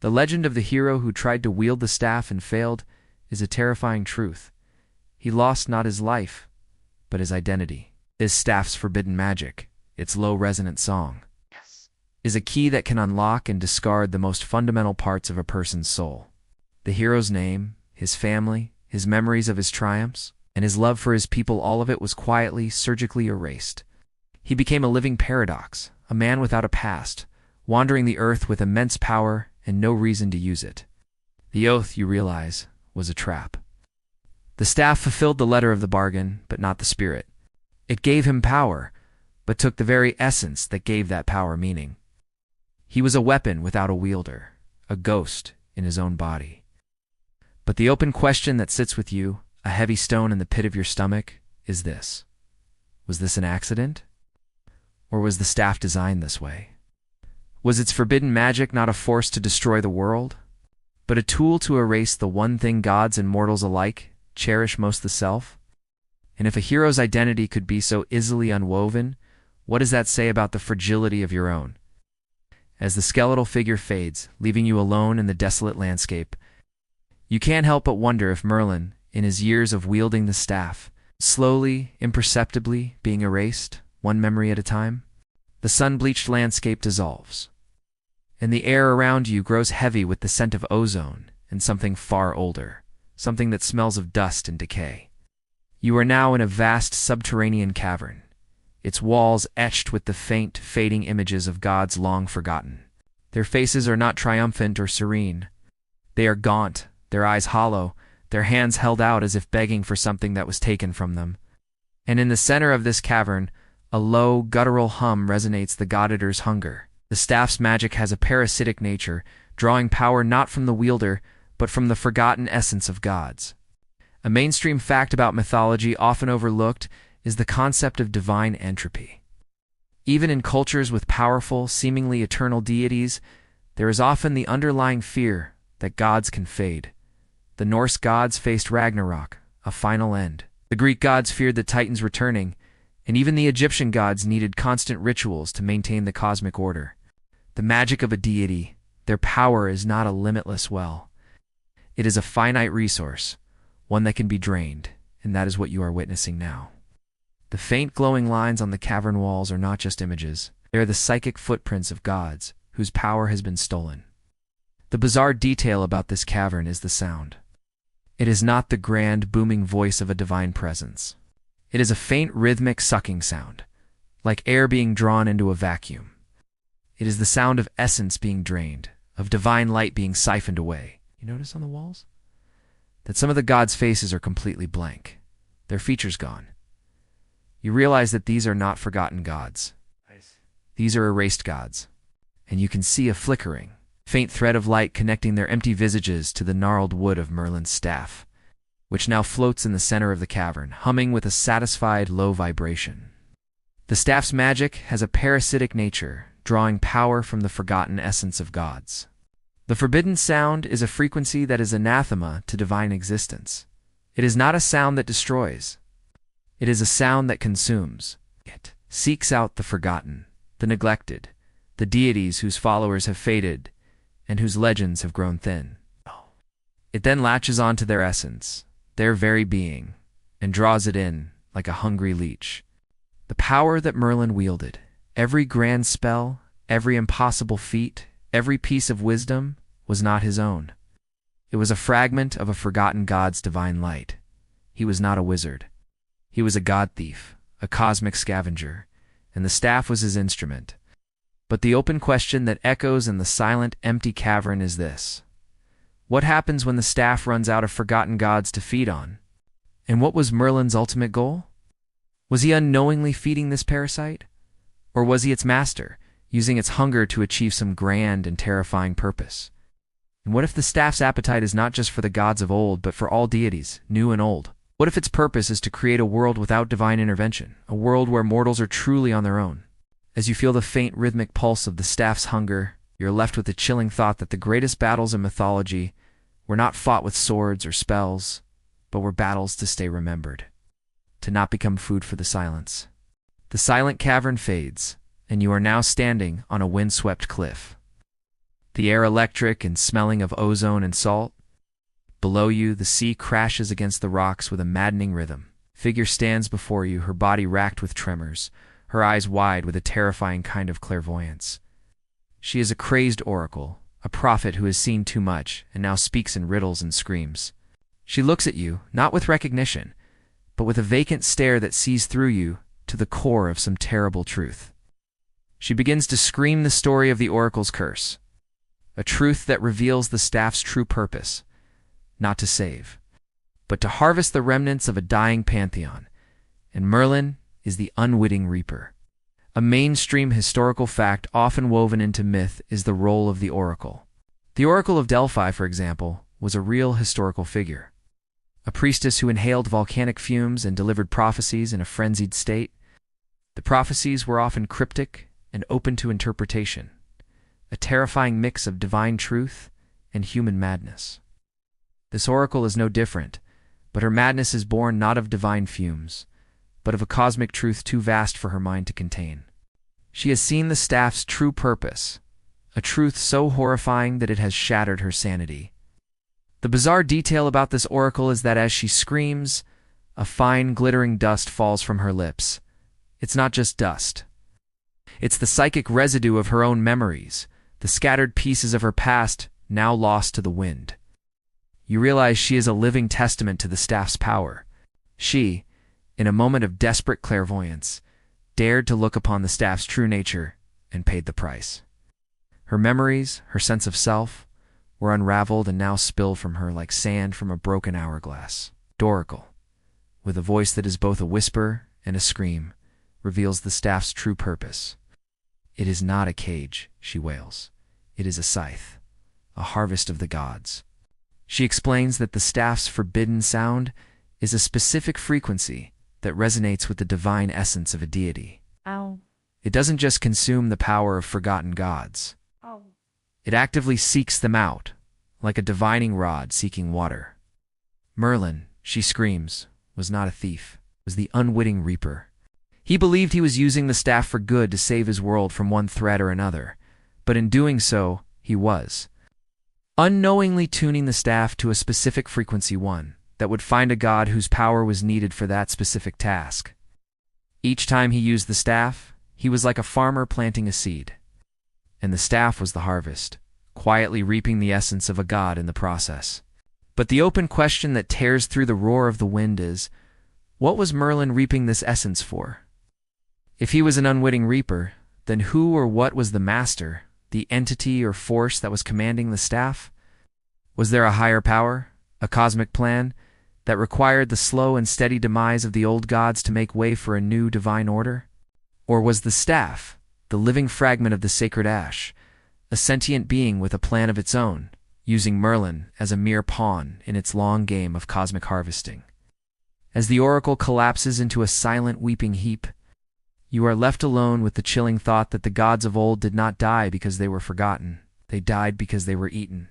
The legend of the hero who tried to wield the staff and failed is a terrifying truth. He lost not his life, but his identity. His staff's forbidden magic, its low-resonant song, is a key that can unlock and discard the most fundamental parts of a person's soul. The hero's name, his family, his memories of his triumphs, and his love for his people, all of it was quietly, surgically erased. He became a living paradox, a man without a past, wandering the earth with immense power and no reason to use it. The oath, you realize, was a trap. The staff fulfilled the letter of the bargain, but not the spirit. It gave him power, but took the very essence that gave that power meaning. He was a weapon without a wielder, a ghost in his own body. But the open question that sits with you, a heavy stone in the pit of your stomach, is this: was this an accident? Or was the staff designed this way? Was its forbidden magic not a force to destroy the world, but a tool to erase the one thing gods and mortals alike cherish most, the self? And if a hero's identity could be so easily unwoven, what does that say about the fragility of your own? As the skeletal figure fades, leaving you alone in the desolate landscape, you can't help but wonder if Merlin, in his years of wielding the staff, slowly, imperceptibly being erased, one memory at a time. The sun-bleached landscape dissolves, and the air around you grows heavy with the scent of ozone and something far older, something that smells of dust and decay. You are now in a vast subterranean cavern, its walls etched with the faint, fading images of gods long forgotten. Their faces are not triumphant or serene. They are gaunt, their eyes hollow, their hands held out as if begging for something that was taken from them. And in the center of this cavern, a low, guttural hum resonates the god eater's hunger. The staff's magic has a parasitic nature, drawing power not from the wielder, but from the forgotten essence of gods. A mainstream fact about mythology often overlooked is the concept of divine entropy. Even in cultures with powerful, seemingly eternal deities, there is often the underlying fear that gods can fade. The Norse gods faced Ragnarok, a final end. The Greek gods feared the Titans returning, and even the Egyptian gods needed constant rituals to maintain the cosmic order. The magic of a deity, their power is not a limitless well. It is a finite resource, one that can be drained, and that is what you are witnessing now. The faint glowing lines on the cavern walls are not just images, they are the psychic footprints of gods whose power has been stolen. The bizarre detail about this cavern is the sound. It is not the grand, booming voice of a divine presence. It is a faint, rhythmic sucking sound, like air being drawn into a vacuum. It is the sound of essence being drained, of divine light being siphoned away. You notice on the walls? That some of the gods' faces are completely blank, their features gone. You realize that these are not forgotten gods. These are erased gods, and you can see a flickering, faint thread of light connecting their empty visages to the gnarled wood of Merlin's staff, which now floats in the center of the cavern, humming with a satisfied low vibration. The staff's magic has a parasitic nature, drawing power from the forgotten essence of gods. The forbidden sound is a frequency that is anathema to divine existence. It is not a sound that destroys. It is a sound that consumes. It seeks out the forgotten, the neglected, the deities whose followers have faded and whose legends have grown thin. It then latches onto their essence, their very being, and draws it in like a hungry leech. The power that Merlin wielded, every grand spell, every impossible feat, every piece of wisdom, was not his own. It was a fragment of a forgotten god's divine light. He was not a wizard. He was a god thief, a cosmic scavenger, and the staff was his instrument. But the open question that echoes in the silent, empty cavern is this: what happens when the staff runs out of forgotten gods to feed on? And what was Merlin's ultimate goal? Was he unknowingly feeding this parasite? Or was he its master, using its hunger to achieve some grand and terrifying purpose? And what if the staff's appetite is not just for the gods of old, but for all deities, new and old? What if its purpose is to create a world without divine intervention, a world where mortals are truly on their own? As you feel the faint rhythmic pulse of the staff's hunger, you're left with the chilling thought that the greatest battles in mythology were not fought with swords or spells, but were battles to stay remembered, to not become food for the silence. The silent cavern fades, and you are now standing on a windswept cliff. The air electric and smelling of ozone and salt. Below you, the sea crashes against the rocks with a maddening rhythm. Figure stands before you, her body racked with tremors, her eyes wide with a terrifying kind of clairvoyance. She is a crazed oracle, a prophet who has seen too much and now speaks in riddles and screams. She looks at you, not with recognition, but with a vacant stare that sees through you to the core of some terrible truth. She begins to scream the story of the oracle's curse, a truth that reveals the staff's true purpose, not to save, but to harvest the remnants of a dying pantheon, and Merlin is the unwitting reaper. A mainstream historical fact often woven into myth is the role of the oracle. The Oracle of Delphi, for example, was a real historical figure. A priestess who inhaled volcanic fumes and delivered prophecies in a frenzied state. The prophecies were often cryptic and open to interpretation, a terrifying mix of divine truth and human madness. This oracle is no different, but her madness is born not of divine fumes, but of a cosmic truth too vast for her mind to contain. She has seen the staff's true purpose, a truth so horrifying that it has shattered her sanity. The bizarre detail about this oracle is that as she screams, a fine, glittering dust falls from her lips. It's not just dust. It's the psychic residue of her own memories, the scattered pieces of her past now lost to the wind. You realize she is a living testament to the staff's power. She, in a moment of desperate clairvoyance, dared to look upon the staff's true nature and paid the price. Her memories, her sense of self, were unraveled and now spilled from her like sand from a broken hourglass. Doracle, with a voice that is both a whisper and a scream, reveals the staff's true purpose. "It is not a cage," she wails. "It is a scythe, a harvest of the gods." She explains that the staff's forbidden sound is a specific frequency that resonates with the divine essence of a deity. Ow. It doesn't just consume the power of forgotten gods. Oh. It actively seeks them out, like a divining rod seeking water. Merlin, she screams, was not a thief, was the unwitting reaper. He believed he was using the staff for good to save his world from one threat or another, but in doing so, he was unknowingly tuning the staff to a specific frequency, one that would find a god whose power was needed for that specific task. Each time he used the staff, he was like a farmer planting a seed, and the staff was the harvest, quietly reaping the essence of a god in the process. But the open question that tears through the roar of the wind is, what was Merlin reaping this essence for? If he was an unwitting reaper, then who or what was the master, the entity or force that was commanding the staff? Was there a higher power, a cosmic plan, that required the slow and steady demise of the old gods to make way for a new divine order? Or was the staff, the living fragment of the sacred ash, a sentient being with a plan of its own, using Merlin as a mere pawn in its long game of cosmic harvesting? As the oracle collapses into a silent weeping heap, you are left alone with the chilling thought that the gods of old did not die because they were forgotten. They died because they were eaten.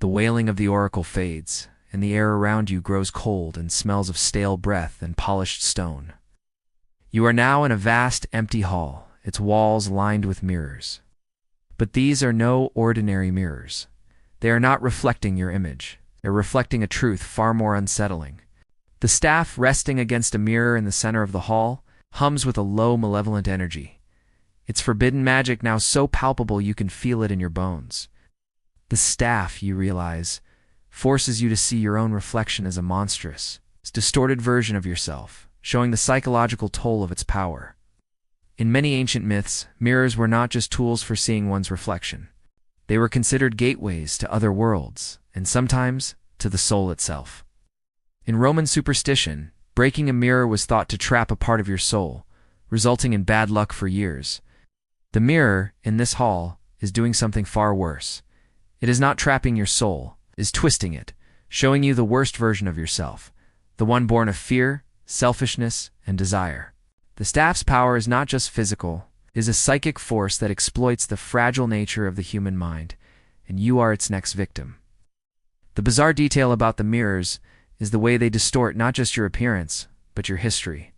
The wailing of the oracle fades, and the air around you grows cold and smells of stale breath and polished stone. You are now in a vast, empty hall, its walls lined with mirrors. But these are no ordinary mirrors. They are not reflecting your image. They're reflecting a truth far more unsettling. The staff resting against a mirror in the center of the hall hums with a low, malevolent energy. Its forbidden magic now so palpable you can feel it in your bones. The staff, you realize, forces you to see your own reflection as a monstrous, distorted version of yourself, showing the psychological toll of its power. In many ancient myths, mirrors were not just tools for seeing one's reflection. They were considered gateways to other worlds, and sometimes to the soul itself. In Roman superstition, breaking a mirror was thought to trap a part of your soul, resulting in bad luck for years. The mirror, in this hall, is doing something far worse. It is not trapping your soul, it is twisting it, showing you the worst version of yourself, the one born of fear, selfishness, and desire. The staff's power is not just physical, it is a psychic force that exploits the fragile nature of the human mind, and you are its next victim. The bizarre detail about the mirrors is the way they distort not just your appearance, but your history.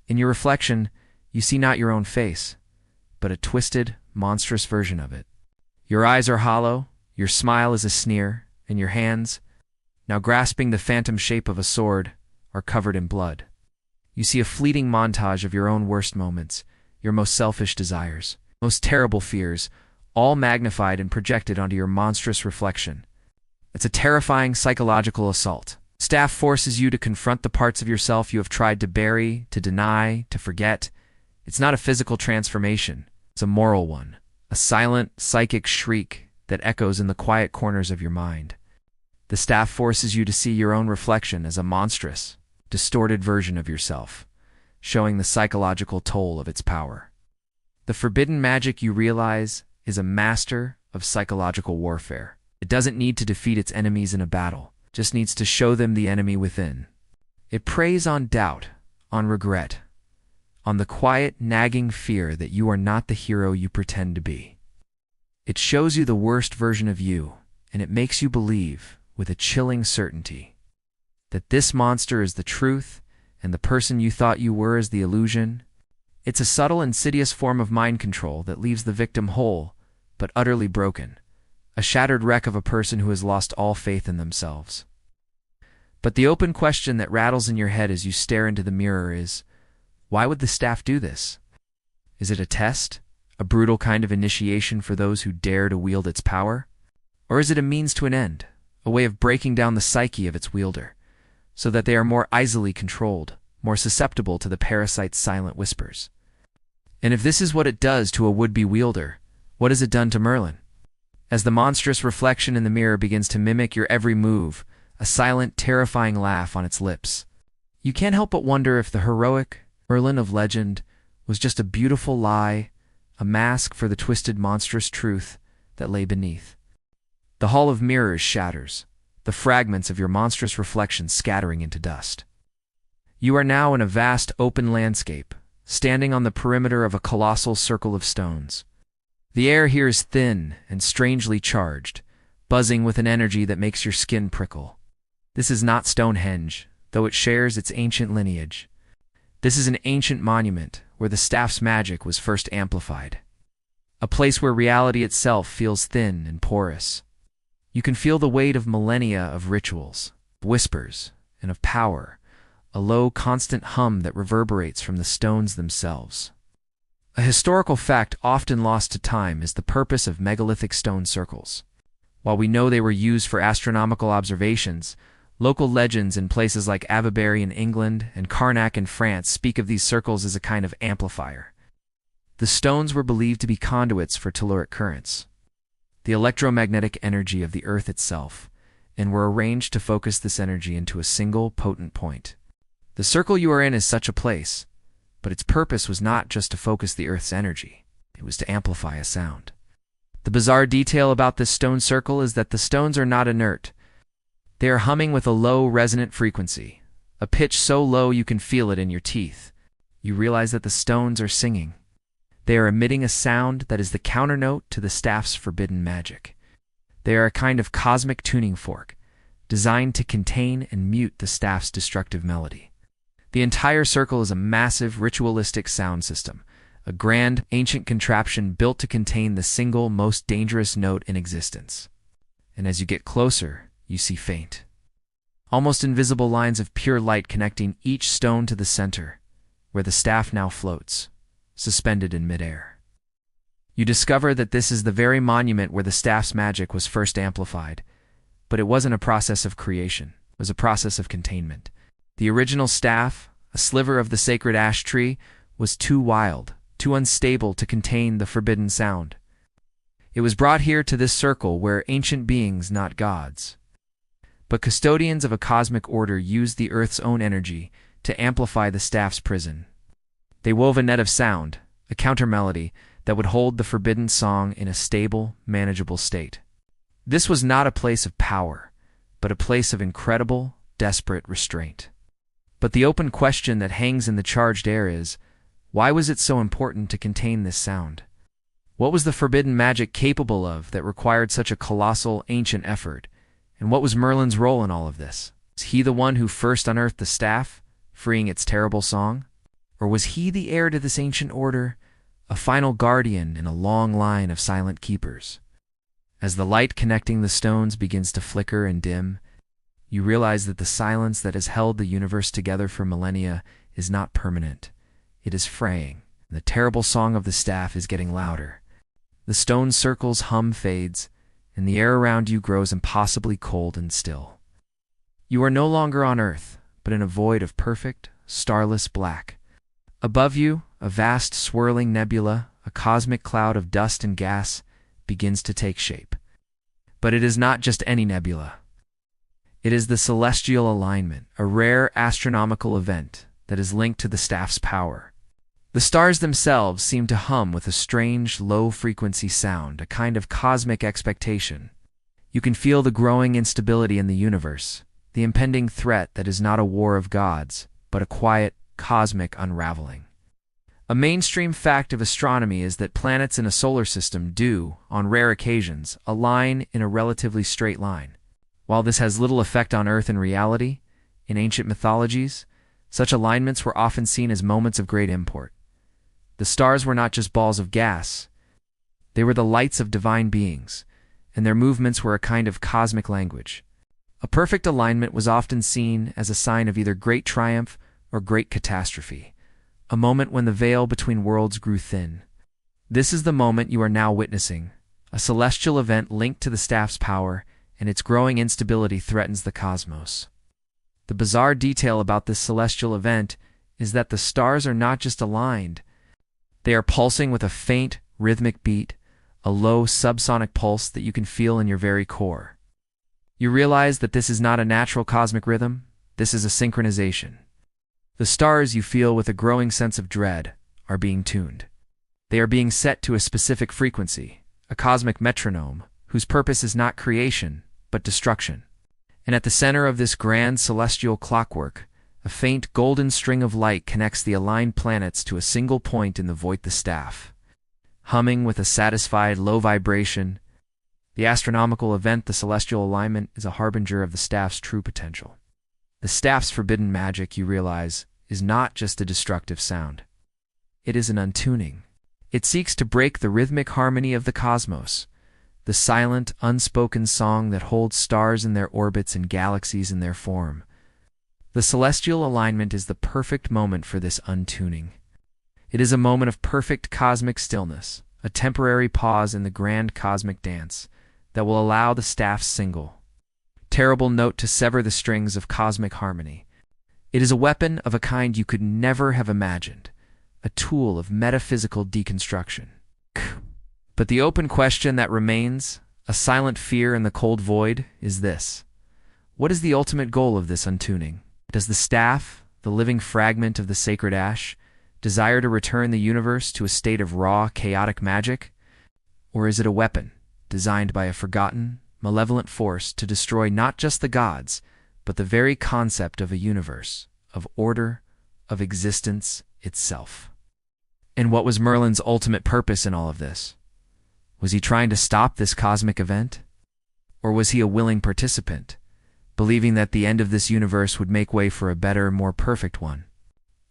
In your reflection, you see not your own face, but a twisted, monstrous version of it. Your eyes are hollow, your smile is a sneer, and your hands, now grasping the phantom shape of a sword, are covered in blood. You see a fleeting montage of your own worst moments, your most selfish desires, most terrible fears, all magnified and projected onto your monstrous reflection. It's a terrifying psychological assault. Staff forces you to confront the parts of yourself you have tried to bury, to deny, to forget. It's not a physical transformation, it's a moral one, a silent, psychic shriek that echoes in the quiet corners of your mind. The staff forces you to see your own reflection as a monstrous, distorted version of yourself, showing the psychological toll of its power. The forbidden magic, you realize, is a master of psychological warfare. It doesn't need to defeat its enemies in a battle, just needs to show them the enemy within. It preys on doubt, on regret, on the quiet, nagging fear that you are not the hero you pretend to be. It shows you the worst version of you, and it makes you believe, with a chilling certainty, that this monster is the truth, and the person you thought you were is the illusion. It's a subtle, insidious form of mind control that leaves the victim whole, but utterly broken, a shattered wreck of a person who has lost all faith in themselves. But the open question that rattles in your head as you stare into the mirror is, why would the staff do this? Is it a test, a brutal kind of initiation for those who dare to wield its power? Or is it a means to an end, a way of breaking down the psyche of its wielder, so that they are more easily controlled, more susceptible to the parasite's silent whispers? And if this is what it does to a would-be wielder, what has it done to Merlin? As the monstrous reflection in the mirror begins to mimic your every move, a silent, terrifying laugh on its lips. You can't help but wonder if the heroic Merlin of legend was just a beautiful lie, a mask for the twisted, monstrous truth that lay beneath. The Hall of Mirrors shatters, the fragments of your monstrous reflection scattering into dust. You are now in a vast, open landscape, standing on the perimeter of a colossal circle of stones. The air here is thin and strangely charged, buzzing with an energy that makes your skin prickle. This is not Stonehenge, though it shares its ancient lineage. This is an ancient monument where the staff's magic was first amplified. A place where reality itself feels thin and porous. You can feel the weight of millennia of rituals, whispers, and of power, a low, constant hum that reverberates from the stones themselves. A historical fact often lost to time is the purpose of megalithic stone circles. While we know they were used for astronomical observations, local legends in places like Avebury in England and Carnac in France speak of these circles as a kind of amplifier. The stones were believed to be conduits for telluric currents, the electromagnetic energy of the Earth itself, and were arranged to focus this energy into a single, potent point. The circle you are in is such a place, but its purpose was not just to focus the Earth's energy, it was to amplify a sound. The bizarre detail about this stone circle is that the stones are not inert. They are humming with a low, resonant frequency, a pitch so low you can feel it in your teeth. You realize that the stones are singing. They are emitting a sound that is the counternote to the staff's forbidden magic. They are a kind of cosmic tuning fork, designed to contain and mute the staff's destructive melody. The entire circle is a massive, ritualistic sound system, a grand, ancient contraption built to contain the single, most dangerous note in existence. And as you get closer, you see faint, almost invisible lines of pure light connecting each stone to the center, where the staff now floats, suspended in midair. You discover that this is the very monument where the staff's magic was first amplified, but it wasn't a process of creation, it was a process of containment. The original staff, a sliver of the sacred ash tree, was too wild, too unstable to contain the forbidden sound. It was brought here to this circle where ancient beings, not gods, but custodians of a cosmic order, used the Earth's own energy to amplify the staff's prison. They wove a net of sound, a counter-melody, that would hold the forbidden song in a stable, manageable state. This was not a place of power, but a place of incredible, desperate restraint. But the open question that hangs in the charged air is, why was it so important to contain this sound? What was the forbidden magic capable of that required such a colossal, ancient effort? And what was Merlin's role in all of this? Was he the one who first unearthed the staff, freeing its terrible song? Or was he the heir to this ancient order, a final guardian in a long line of silent keepers? As the light connecting the stones begins to flicker and dim, you realize that the silence that has held the universe together for millennia is not permanent. It is fraying, and the terrible song of the staff is getting louder. The stone circle's hum fades, and the air around you grows impossibly cold and still. You are no longer on Earth, but in a void of perfect, starless black. Above you, a vast, swirling nebula, a cosmic cloud of dust and gas, begins to take shape. But it is not just any nebula. It is the celestial alignment, a rare astronomical event that is linked to the staff's power. The stars themselves seem to hum with a strange, low-frequency sound, a kind of cosmic expectation. You can feel the growing instability in the universe, the impending threat that is not a war of gods, but a quiet, cosmic unraveling. A mainstream fact of astronomy is that planets in a solar system do, on rare occasions, align in a relatively straight line. While this has little effect on Earth in reality, in ancient mythologies, such alignments were often seen as moments of great import. The stars were not just balls of gas. They were the lights of divine beings, and their movements were a kind of cosmic language. A perfect alignment was often seen as a sign of either great triumph or great catastrophe, a moment when the veil between worlds grew thin. This is the moment you are now witnessing, a celestial event linked to the staff's power, and its growing instability threatens the cosmos. The bizarre detail about this celestial event is that the stars are not just aligned. They are pulsing with a faint, rhythmic beat, a low subsonic pulse that you can feel in your very core. You realize that this is not a natural cosmic rhythm, this is a synchronization. The stars you feel with a growing sense of dread are being tuned. They are being set to a specific frequency, a cosmic metronome, whose purpose is not creation, but destruction. And at the center of this grand celestial clockwork, a faint golden string of light connects the aligned planets to a single point in the void, the staff. Humming with a satisfied low vibration, the astronomical event, the celestial alignment, is a harbinger of the staff's true potential. The staff's forbidden magic, you realize, is not just a destructive sound. It is an untuning. It seeks to break the rhythmic harmony of the cosmos, the silent, unspoken song that holds stars in their orbits and galaxies in their form. The celestial alignment is the perfect moment for this untuning. It is a moment of perfect cosmic stillness, a temporary pause in the grand cosmic dance that will allow the staff's single, terrible note to sever the strings of cosmic harmony. It is a weapon of a kind you could never have imagined, a tool of metaphysical deconstruction. But the open question that remains, a silent fear in the cold void, is this. What is the ultimate goal of this untuning? Does the staff, the living fragment of the sacred ash, desire to return the universe to a state of raw, chaotic magic? Or is it a weapon, designed by a forgotten, malevolent force to destroy not just the gods, but the very concept of a universe, of order, of existence itself? And what was Merlin's ultimate purpose in all of this? Was he trying to stop this cosmic event? Or was he a willing participant, believing that the end of this universe would make way for a better, more perfect one?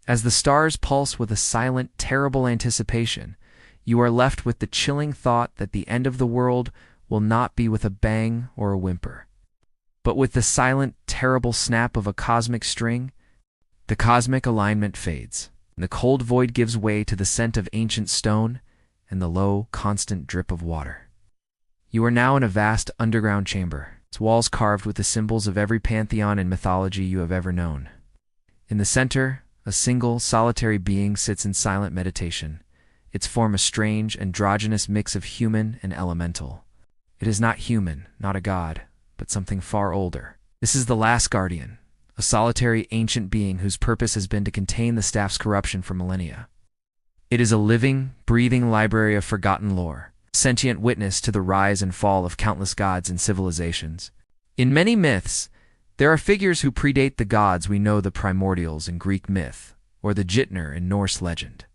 As the stars pulse with a silent, terrible anticipation, you are left with the chilling thought that the end of the world will not be with a bang or a whimper, but with the silent, terrible snap of a cosmic string. The cosmic alignment fades, and the cold void gives way to the scent of ancient stone and the low, constant drip of water. You are now in a vast underground chamber, its walls carved with the symbols of every pantheon and mythology you have ever known. In the center, a single, solitary being sits in silent meditation, its form a strange, androgynous mix of human and elemental. It is not human, not a god, but something far older. This is the last guardian, a solitary ancient being whose purpose has been to contain the staff's corruption for millennia. It is a living, breathing library of forgotten lore, sentient witness to the rise and fall of countless gods and civilizations. In many myths, there are figures who predate the gods we know, the primordials in Greek myth, or the Jitner in Norse legend.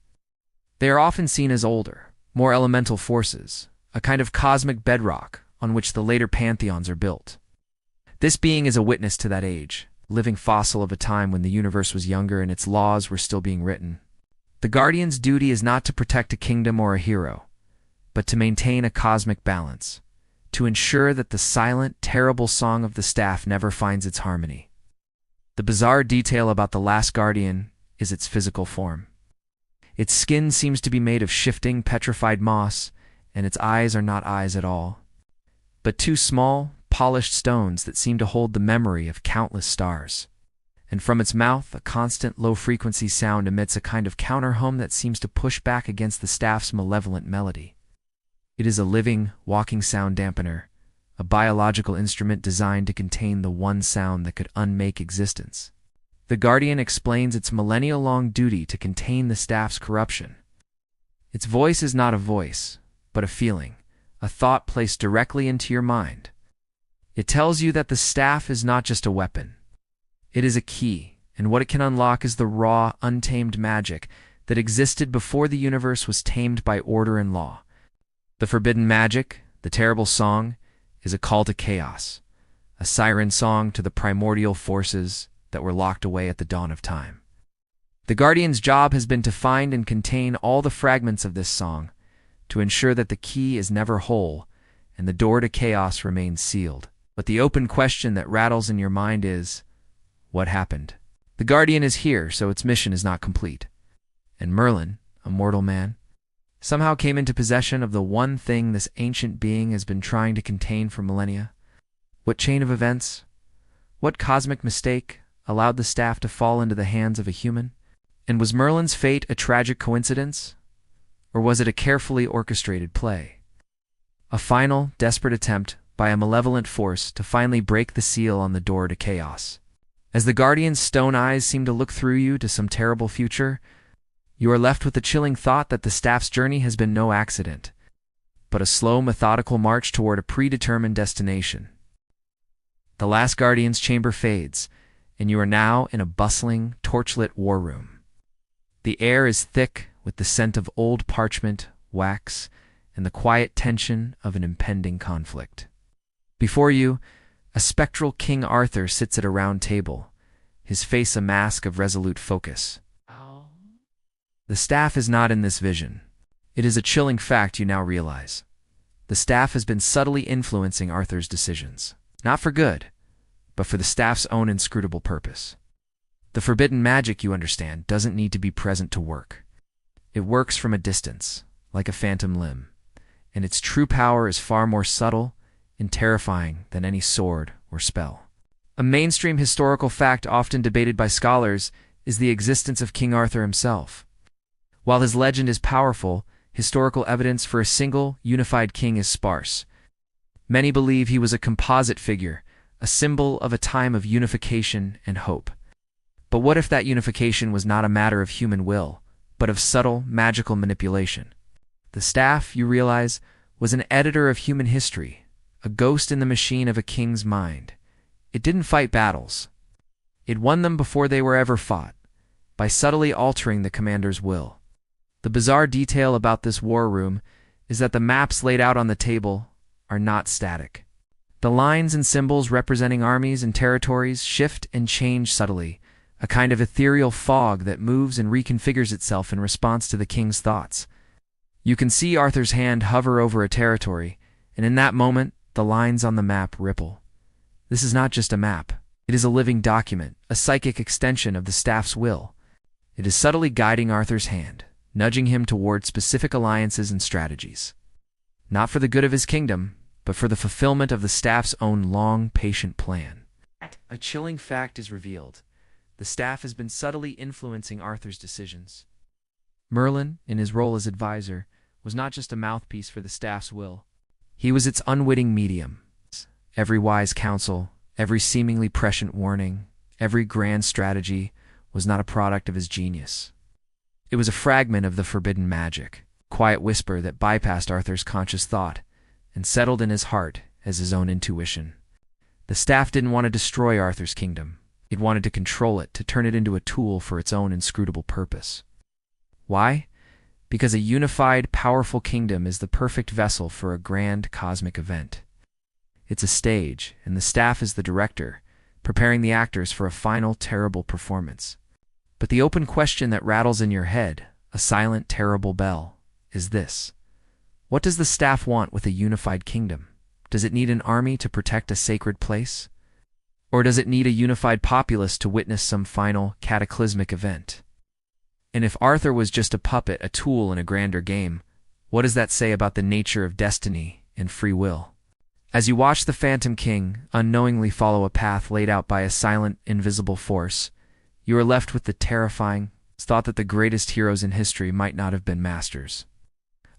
They are often seen as older, more elemental forces, a kind of cosmic bedrock on which the later pantheons are built. This being is a witness to that age, living fossil of a time when the universe was younger and its laws were still being written. The guardian's duty is not to protect a kingdom or a hero, but to maintain a cosmic balance, to ensure that the silent, terrible song of the staff never finds its harmony. The bizarre detail about the last guardian is its physical form. Its skin seems to be made of shifting, petrified moss, and its eyes are not eyes at all, but two small, polished stones that seem to hold the memory of countless stars. And from its mouth, a constant low-frequency sound emits a kind of counter-hum that seems to push back against the staff's malevolent melody. It is a living, walking sound dampener, a biological instrument designed to contain the one sound that could unmake existence. The guardian explains its millennia-long duty to contain the staff's corruption. Its voice is not a voice, but a feeling, a thought placed directly into your mind. It tells you that the staff is not just a weapon. It is a key, and what it can unlock is the raw, untamed magic that existed before the universe was tamed by order and law. The forbidden magic, the terrible song, is a call to chaos, a siren song to the primordial forces that were locked away at the dawn of time. The Guardian's job has been to find and contain all the fragments of this song, to ensure that the key is never whole and the door to chaos remains sealed. But the open question that rattles in your mind is, what happened? The Guardian is here, so its mission is not complete. And Merlin, a mortal man, somehow came into possession of the one thing this ancient being has been trying to contain for millennia. What chain of events, what cosmic mistake allowed the staff to fall into the hands of a human? And was Merlin's fate a tragic coincidence? Or was it a carefully orchestrated play? A final, desperate attempt by a malevolent force to finally break the seal on the door to chaos. As the Guardian's stone eyes seem to look through you to some terrible future, you are left with the chilling thought that the staff's journey has been no accident, but a slow, methodical march toward a predetermined destination. The last Guardian's chamber fades, and you are now in a bustling, torchlit war room. The air is thick with the scent of old parchment, wax, and the quiet tension of an impending conflict. Before you, a spectral King Arthur sits at a round table, his face a mask of resolute focus. The staff is not in this vision. It is a chilling fact you now realize. The staff has been subtly influencing Arthur's decisions. Not for good, but for the staff's own inscrutable purpose. The forbidden magic, you understand, doesn't need to be present to work. It works from a distance, like a phantom limb, and its true power is far more subtle and terrifying than any sword or spell. A mainstream historical fact often debated by scholars is the existence of King Arthur himself. While his legend is powerful, historical evidence for a single, unified king is sparse. Many believe he was a composite figure, a symbol of a time of unification and hope. But what if that unification was not a matter of human will, but of subtle, magical manipulation? The staff, you realize, was an editor of human history, a ghost in the machine of a king's mind. It didn't fight battles. It won them before they were ever fought, by subtly altering the commander's will. The bizarre detail about this war room is that the maps laid out on the table are not static. The lines and symbols representing armies and territories shift and change subtly, a kind of ethereal fog that moves and reconfigures itself in response to the king's thoughts. You can see Arthur's hand hover over a territory, and in that moment, the lines on the map ripple. This is not just a map. It is a living document, a psychic extension of the staff's will. It is subtly guiding Arthur's hand, nudging him toward specific alliances and strategies. Not for the good of his kingdom, but for the fulfillment of the staff's own long, patient plan. A chilling fact is revealed. The staff has been subtly influencing Arthur's decisions. Merlin, in his role as advisor, was not just a mouthpiece for the staff's will. He was its unwitting medium. Every wise counsel, every seemingly prescient warning, every grand strategy was not a product of his genius. It was a fragment of the forbidden magic, a quiet whisper that bypassed Arthur's conscious thought and settled in his heart as his own intuition. The staff didn't want to destroy Arthur's kingdom. It wanted to control it, to turn it into a tool for its own inscrutable purpose. Why? Because a unified, powerful kingdom is the perfect vessel for a grand cosmic event. It's a stage, and the staff is the director, preparing the actors for a final, terrible performance. But the open question that rattles in your head, a silent, terrible bell, is this. What does the staff want with a unified kingdom? Does it need an army to protect a sacred place? Or does it need a unified populace to witness some final, cataclysmic event? And if Arthur was just a puppet, a tool in a grander game, what does that say about the nature of destiny and free will? As you watch the Phantom King unknowingly follow a path laid out by a silent, invisible force, you are left with the terrifying thought that the greatest heroes in history might not have been masters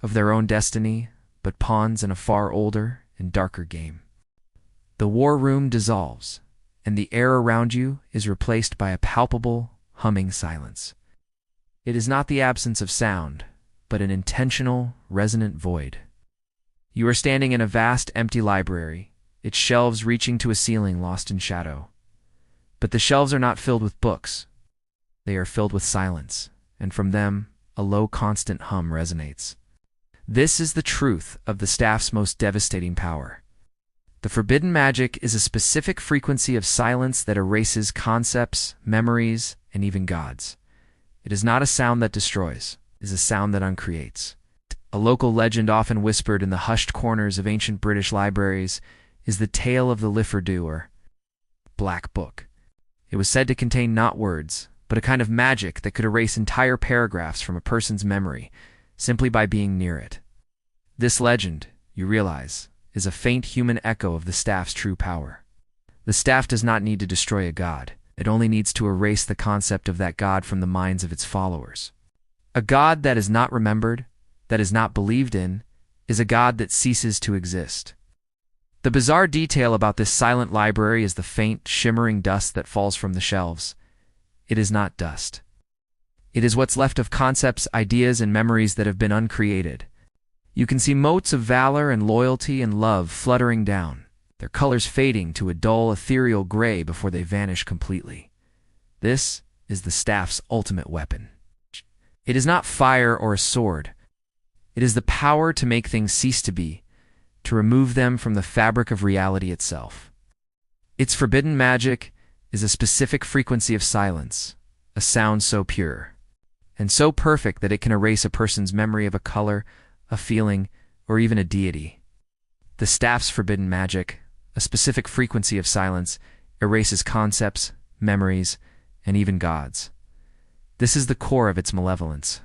of their own destiny, but pawns in a far older and darker game. The war room dissolves, and the air around you is replaced by a palpable, humming silence. It is not the absence of sound, but an intentional, resonant void. You are standing in a vast, empty library, its shelves reaching to a ceiling lost in shadow. But the shelves are not filled with books. They are filled with silence, and from them, a low, constant hum resonates. This is the truth of the staff's most devastating power. The forbidden magic is a specific frequency of silence that erases concepts, memories, and even gods. It is not a sound that destroys, it is a sound that uncreates. A local legend often whispered in the hushed corners of ancient British libraries is the tale of the Lifford or Black Book. It was said to contain not words, but a kind of magic that could erase entire paragraphs from a person's memory simply by being near it. This legend, you realize, is a faint human echo of the staff's true power. The staff does not need to destroy a god. It only needs to erase the concept of that god from the minds of its followers. A god that is not remembered, that is not believed in, is a god that ceases to exist. The bizarre detail about this silent library is the faint, shimmering dust that falls from the shelves. It is not dust. It is what's left of concepts, ideas, and memories that have been uncreated. You can see motes of valor and loyalty and love fluttering down, their colors fading to a dull, ethereal gray before they vanish completely. This is the staff's ultimate weapon. It is not fire or a sword. It is the power to make things cease to be, to remove them from the fabric of reality itself. Its forbidden magic is a specific frequency of silence, a sound so pure, and so perfect that it can erase a person's memory of a color, a feeling, or even a deity. The staff's forbidden magic, a specific frequency of silence, erases concepts, memories, and even gods. This is the core of its malevolence.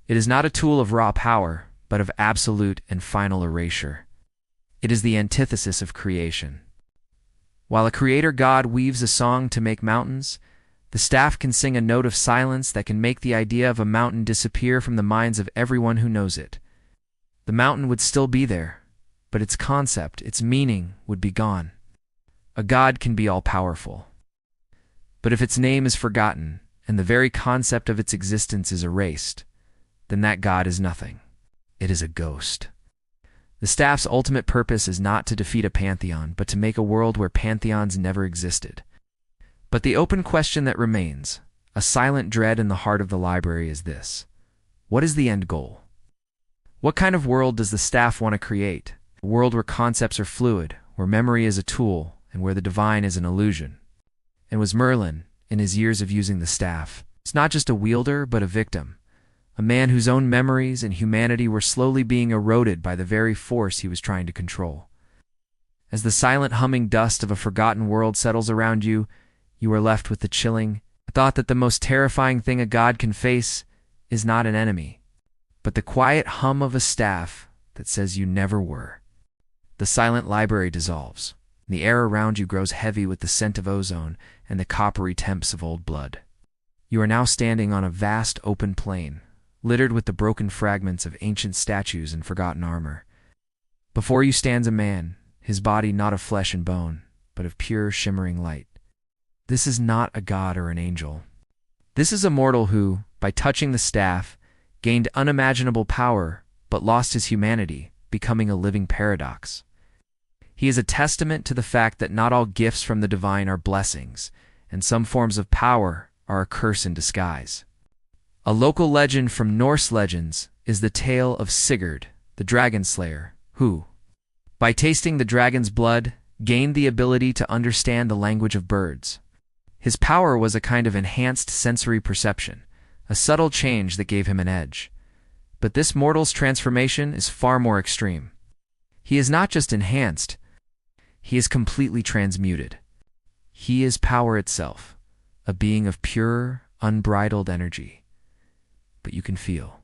It is not a tool of raw power, but of absolute and final erasure. It is the antithesis of creation. While a creator god weaves a song to make mountains, the staff can sing a note of silence that can make the idea of a mountain disappear from the minds of everyone who knows it. The mountain would still be there, but its concept, its meaning, would be gone. A god can be all-powerful. But if its name is forgotten, and the very concept of its existence is erased, then that god is nothing. It is a ghost. The staff's ultimate purpose is not to defeat a pantheon, but to make a world where pantheons never existed. But the open question that remains, a silent dread in the heart of the library, is this: what is the end goal? What kind of world does the staff want to create? A world where concepts are fluid, where memory is a tool, and where the divine is an illusion. And was Merlin, in his years of using the staff, it's not just a wielder, but a victim, a man whose own memories and humanity were slowly being eroded by the very force he was trying to control. As the silent humming dust of a forgotten world settles around you, you are left with the chilling thought that the most terrifying thing a god can face is not an enemy, but the quiet hum of a staff that says you never were. The silent library dissolves. The air around you grows heavy with the scent of ozone and the coppery temps of old blood. You are now standing on a vast open plain, littered with the broken fragments of ancient statues and forgotten armor. Before you stands a man, his body not of flesh and bone, but of pure, shimmering light. This is not a god or an angel. This is a mortal who, by touching the staff, gained unimaginable power, but lost his humanity, becoming a living paradox. He is a testament to the fact that not all gifts from the divine are blessings, and some forms of power are a curse in disguise. A local legend from Norse legends is the tale of Sigurd, the dragon slayer, who, by tasting the dragon's blood, gained the ability to understand the language of birds. His power was a kind of enhanced sensory perception, a subtle change that gave him an edge. But this mortal's transformation is far more extreme. He is not just enhanced, he is completely transmuted. He is power itself, a being of pure, unbridled energy. But you can feel,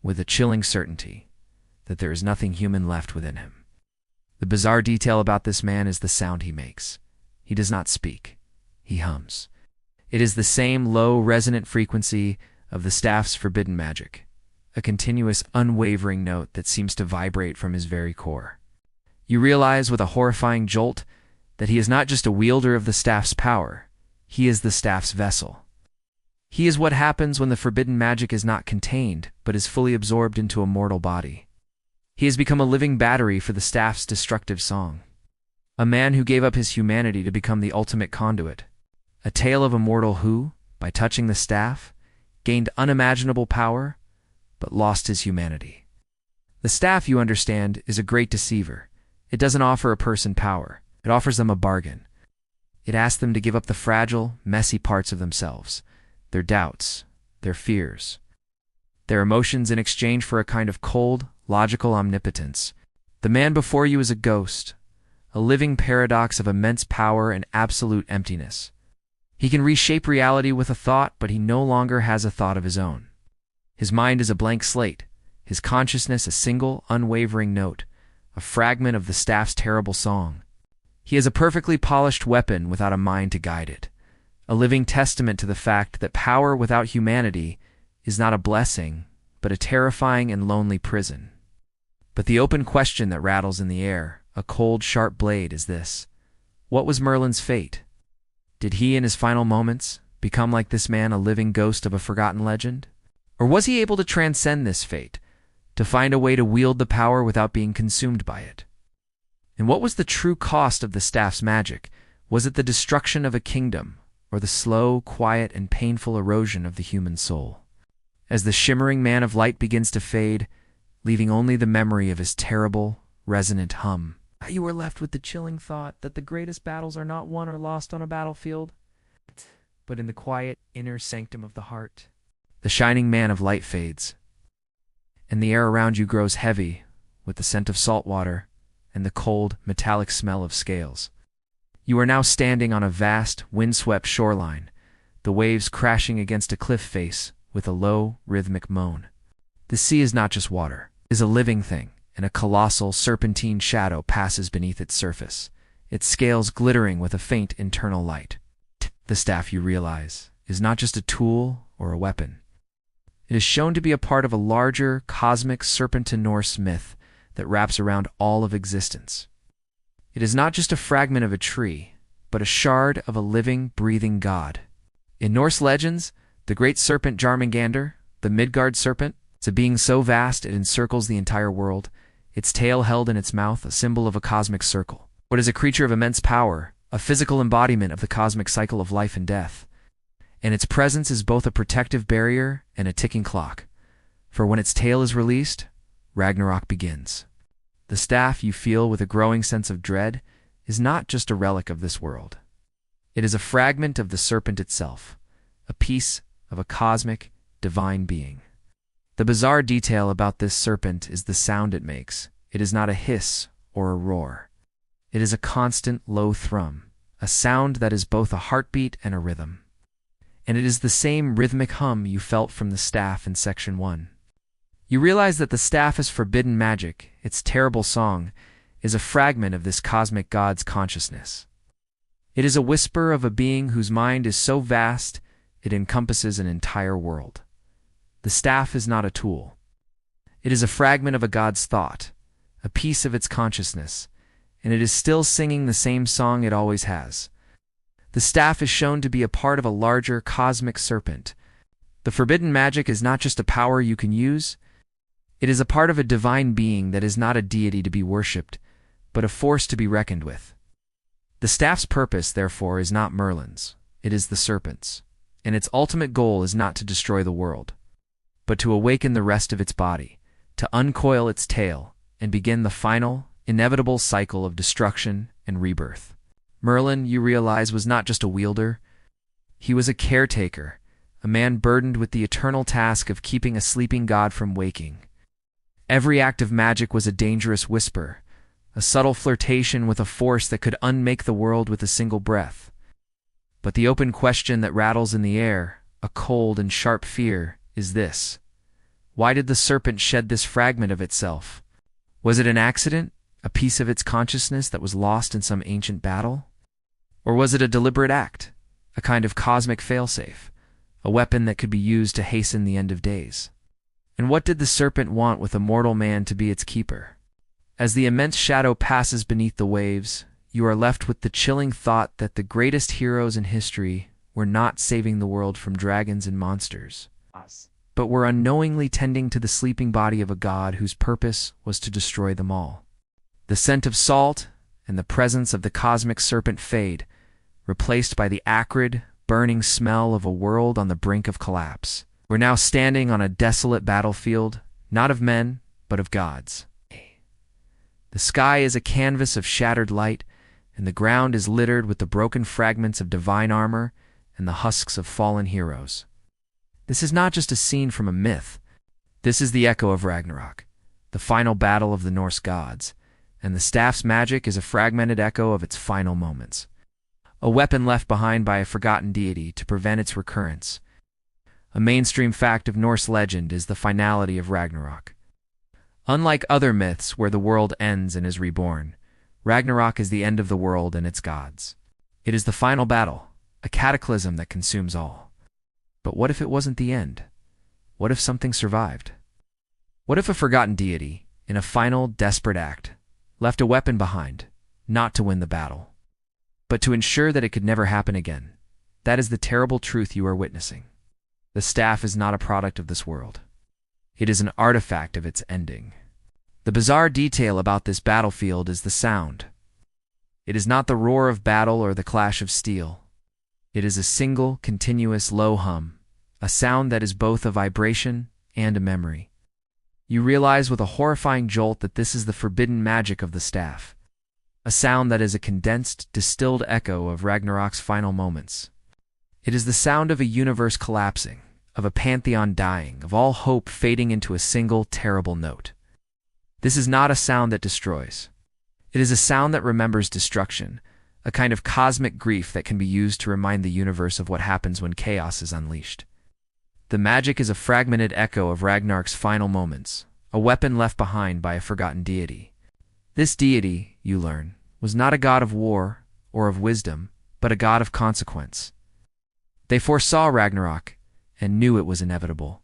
with a chilling certainty, that there is nothing human left within him. The bizarre detail about this man is the sound he makes. He does not speak. He hums. It is the same low, resonant frequency of the staff's forbidden magic, a continuous, unwavering note that seems to vibrate from his very core. You realize with a horrifying jolt that he is not just a wielder of the staff's power, he is the staff's vessel. He is what happens when the forbidden magic is not contained, but is fully absorbed into a mortal body. He has become a living battery for the staff's destructive song. A man who gave up his humanity to become the ultimate conduit. A tale of a mortal who, by touching the staff, gained unimaginable power, but lost his humanity. The staff, you understand, is a great deceiver. It doesn't offer a person power. It offers them a bargain. It asks them to give up the fragile, messy parts of themselves, their doubts, their fears, their emotions in exchange for a kind of cold, logical omnipotence. The man before you is a ghost, a living paradox of immense power and absolute emptiness. He can reshape reality with a thought, but he no longer has a thought of his own. His mind is a blank slate, his consciousness a single, unwavering note, a fragment of the staff's terrible song. He is a perfectly polished weapon without a mind to guide it, a living testament to the fact that power without humanity is not a blessing, but a terrifying and lonely prison. But the open question that rattles in the air, a cold, sharp blade, is this: what was Merlin's fate? Did he, in his final moments, become like this man, a living ghost of a forgotten legend? Or was he able to transcend this fate, to find a way to wield the power without being consumed by it? And what was the true cost of the staff's magic? Was it the destruction of a kingdom, or the slow, quiet, and painful erosion of the human soul? As the shimmering man of light begins to fade, leaving only the memory of his terrible, resonant hum, you are left with the chilling thought that the greatest battles are not won or lost on a battlefield, but in the quiet inner sanctum of the heart. The shining man of light fades, and the air around you grows heavy with the scent of salt water and the cold, metallic smell of scales. You are now standing on a vast, windswept shoreline, the waves crashing against a cliff face with a low, rhythmic moan. The sea is not just water, it is a living thing, and a colossal, serpentine shadow passes beneath its surface, its scales glittering with a faint internal light. The staff, you realize, is not just a tool or a weapon. It is shown to be a part of a larger, cosmic serpent-to-Norse myth that wraps around all of existence. It is not just a fragment of a tree, but a shard of a living, breathing god. In Norse legends, the great serpent Jarmungandr, the Midgard serpent, is a being so vast it encircles the entire world, its tail held in its mouth, a symbol of a cosmic circle. It is a creature of immense power, a physical embodiment of the cosmic cycle of life and death. And its presence is both a protective barrier and a ticking clock. For when its tail is released, Ragnarok begins. The staff, you feel with a growing sense of dread, is not just a relic of this world. It is a fragment of the serpent itself, a piece of a cosmic, divine being. The bizarre detail about this serpent is the sound it makes. It is not a hiss or a roar. It is a constant, low thrum, a sound that is both a heartbeat and a rhythm. And it is the same rhythmic hum you felt from the staff in Section 1. You realize that the staff is forbidden magic. Its terrible song is a fragment of this cosmic god's consciousness. It is a whisper of a being whose mind is so vast it encompasses an entire world. The staff is not a tool. It is a fragment of a god's thought, a piece of its consciousness, and it is still singing the same song it always has. The staff is shown to be a part of a larger cosmic serpent. The forbidden magic is not just a power you can use. It is a part of a divine being that is not a deity to be worshipped, but a force to be reckoned with. The staff's purpose, therefore, is not Merlin's. It is the serpent's. And its ultimate goal is not to destroy the world, but to awaken the rest of its body, to uncoil its tail, and begin the final, inevitable cycle of destruction and rebirth. Merlin, you realize, was not just a wielder. He was a caretaker, a man burdened with the eternal task of keeping a sleeping god from waking. Every act of magic was a dangerous whisper, a subtle flirtation with a force that could unmake the world with a single breath. But the open question that rattles in the air, a cold and sharp fear, is this: why did the serpent shed this fragment of itself? Was it an accident, a piece of its consciousness that was lost in some ancient battle? Or was it a deliberate act, a kind of cosmic failsafe, a weapon that could be used to hasten the end of days? And what did the serpent want with a mortal man to be its keeper? As the immense shadow passes beneath the waves, you are left with the chilling thought that the greatest heroes in history were not saving the world from dragons and monsters, but were unknowingly tending to the sleeping body of a god whose purpose was to destroy them all. The scent of salt and the presence of the cosmic serpent fade, replaced by the acrid, burning smell of a world on the brink of collapse. We're now standing on a desolate battlefield, not of men, but of gods. The sky is a canvas of shattered light, and the ground is littered with the broken fragments of divine armor and the husks of fallen heroes. This is not just a scene from a myth. This is the echo of Ragnarok, the final battle of the Norse gods, and the staff's magic is a fragmented echo of its final moments, a weapon left behind by a forgotten deity to prevent its recurrence. A mainstream fact of Norse legend is the finality of Ragnarok. Unlike other myths where the world ends and is reborn, Ragnarok is the end of the world and its gods. It is the final battle, a cataclysm that consumes all. But what if it wasn't the end? What if something survived? What if a forgotten deity, in a final, desperate act, left a weapon behind, not to win the battle, but to ensure that it could never happen again. That is the terrible truth you are witnessing. The staff is not a product of this world. It is an artifact of its ending. The bizarre detail about this battlefield is the sound. It is not the roar of battle or the clash of steel. It is a single, continuous, low hum, a sound that is both a vibration and a memory. You realize with a horrifying jolt that this is the forbidden magic of the staff, a sound that is a condensed, distilled echo of Ragnarok's final moments. It is the sound of a universe collapsing, of a pantheon dying, of all hope fading into a single, terrible note. This is not a sound that destroys. It is a sound that remembers destruction, a kind of cosmic grief that can be used to remind the universe of what happens when chaos is unleashed. The magic is a fragmented echo of Ragnarok's final moments, a weapon left behind by a forgotten deity. This deity, you learn, was not a god of war or of wisdom, but a god of consequence. They foresaw Ragnarok and knew it was inevitable.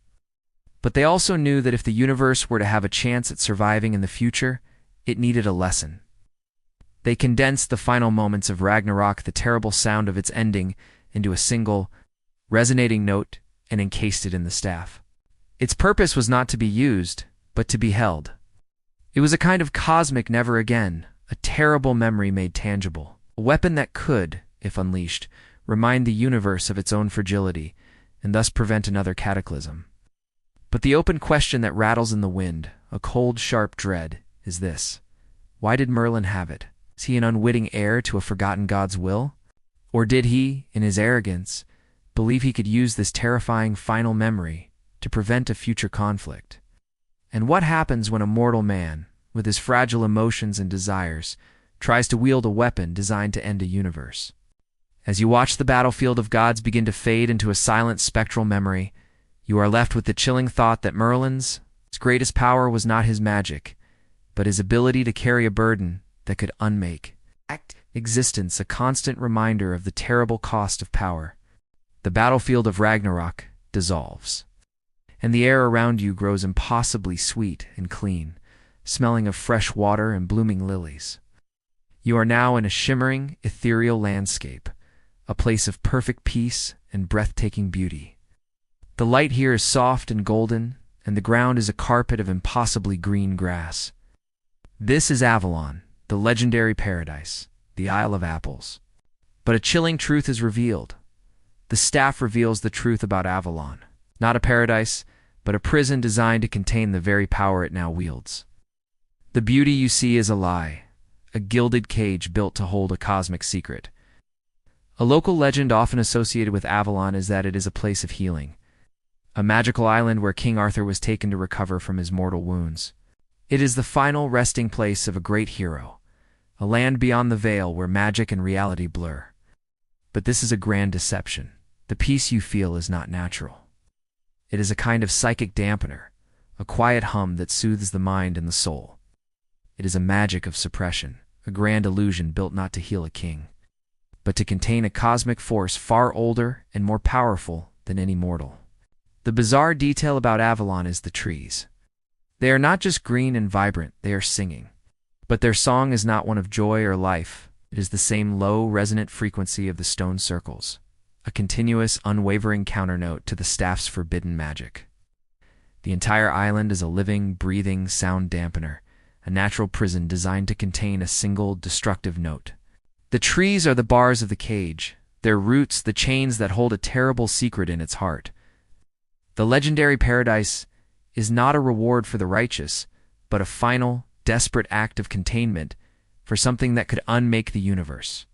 But they also knew that if the universe were to have a chance at surviving in the future, it needed a lesson. They condensed the final moments of Ragnarok, the terrible sound of its ending, into a single, resonating note and encased it in the staff. Its purpose was not to be used, but to be held. It was a kind of cosmic never again, a terrible memory made tangible, a weapon that could, if unleashed, remind the universe of its own fragility and thus prevent another cataclysm. But the open question that rattles in the wind, a cold, sharp dread, is this: why did Merlin have it? Is he an unwitting heir to a forgotten god's will? Or did he, in his arrogance, believe he could use this terrifying final memory to prevent a future conflict? And what happens when a mortal man, with his fragile emotions and desires, tries to wield a weapon designed to end a universe? As you watch the battlefield of gods begin to fade into a silent spectral memory, you are left with the chilling thought that Merlin's greatest power was not his magic, but his ability to carry a burden that could unmake existence, a constant reminder of the terrible cost of power. The battlefield of Ragnarok dissolves, and the air around you grows impossibly sweet and clean, smelling of fresh water and blooming lilies. You are now in a shimmering, ethereal landscape, a place of perfect peace and breathtaking beauty. The light here is soft and golden, and the ground is a carpet of impossibly green grass. This is Avalon, the legendary paradise, the Isle of Apples. But a chilling truth is revealed. The staff reveals the truth about Avalon, not a paradise, but a prison designed to contain the very power it now wields. The beauty you see is a lie, a gilded cage built to hold a cosmic secret. A local legend often associated with Avalon is that it is a place of healing, a magical island where King Arthur was taken to recover from his mortal wounds. It is the final resting place of a great hero, a land beyond the veil where magic and reality blur. But this is a grand deception. The peace you feel is not natural. It is a kind of psychic dampener, a quiet hum that soothes the mind and the soul. It is a magic of suppression, a grand illusion built not to heal a king, but to contain a cosmic force far older and more powerful than any mortal. The bizarre detail about Avalon is the trees. They are not just green and vibrant, they are singing. But their song is not one of joy or life. It is the same low, resonant frequency of the stone circles, a continuous, unwavering counternote to the staff's forbidden magic. The entire island is a living, breathing sound dampener, a natural prison designed to contain a single, destructive note. The trees are the bars of the cage, their roots the chains that hold a terrible secret in its heart. The legendary paradise is not a reward for the righteous, but a final, desperate act of containment for something that could unmake the universe.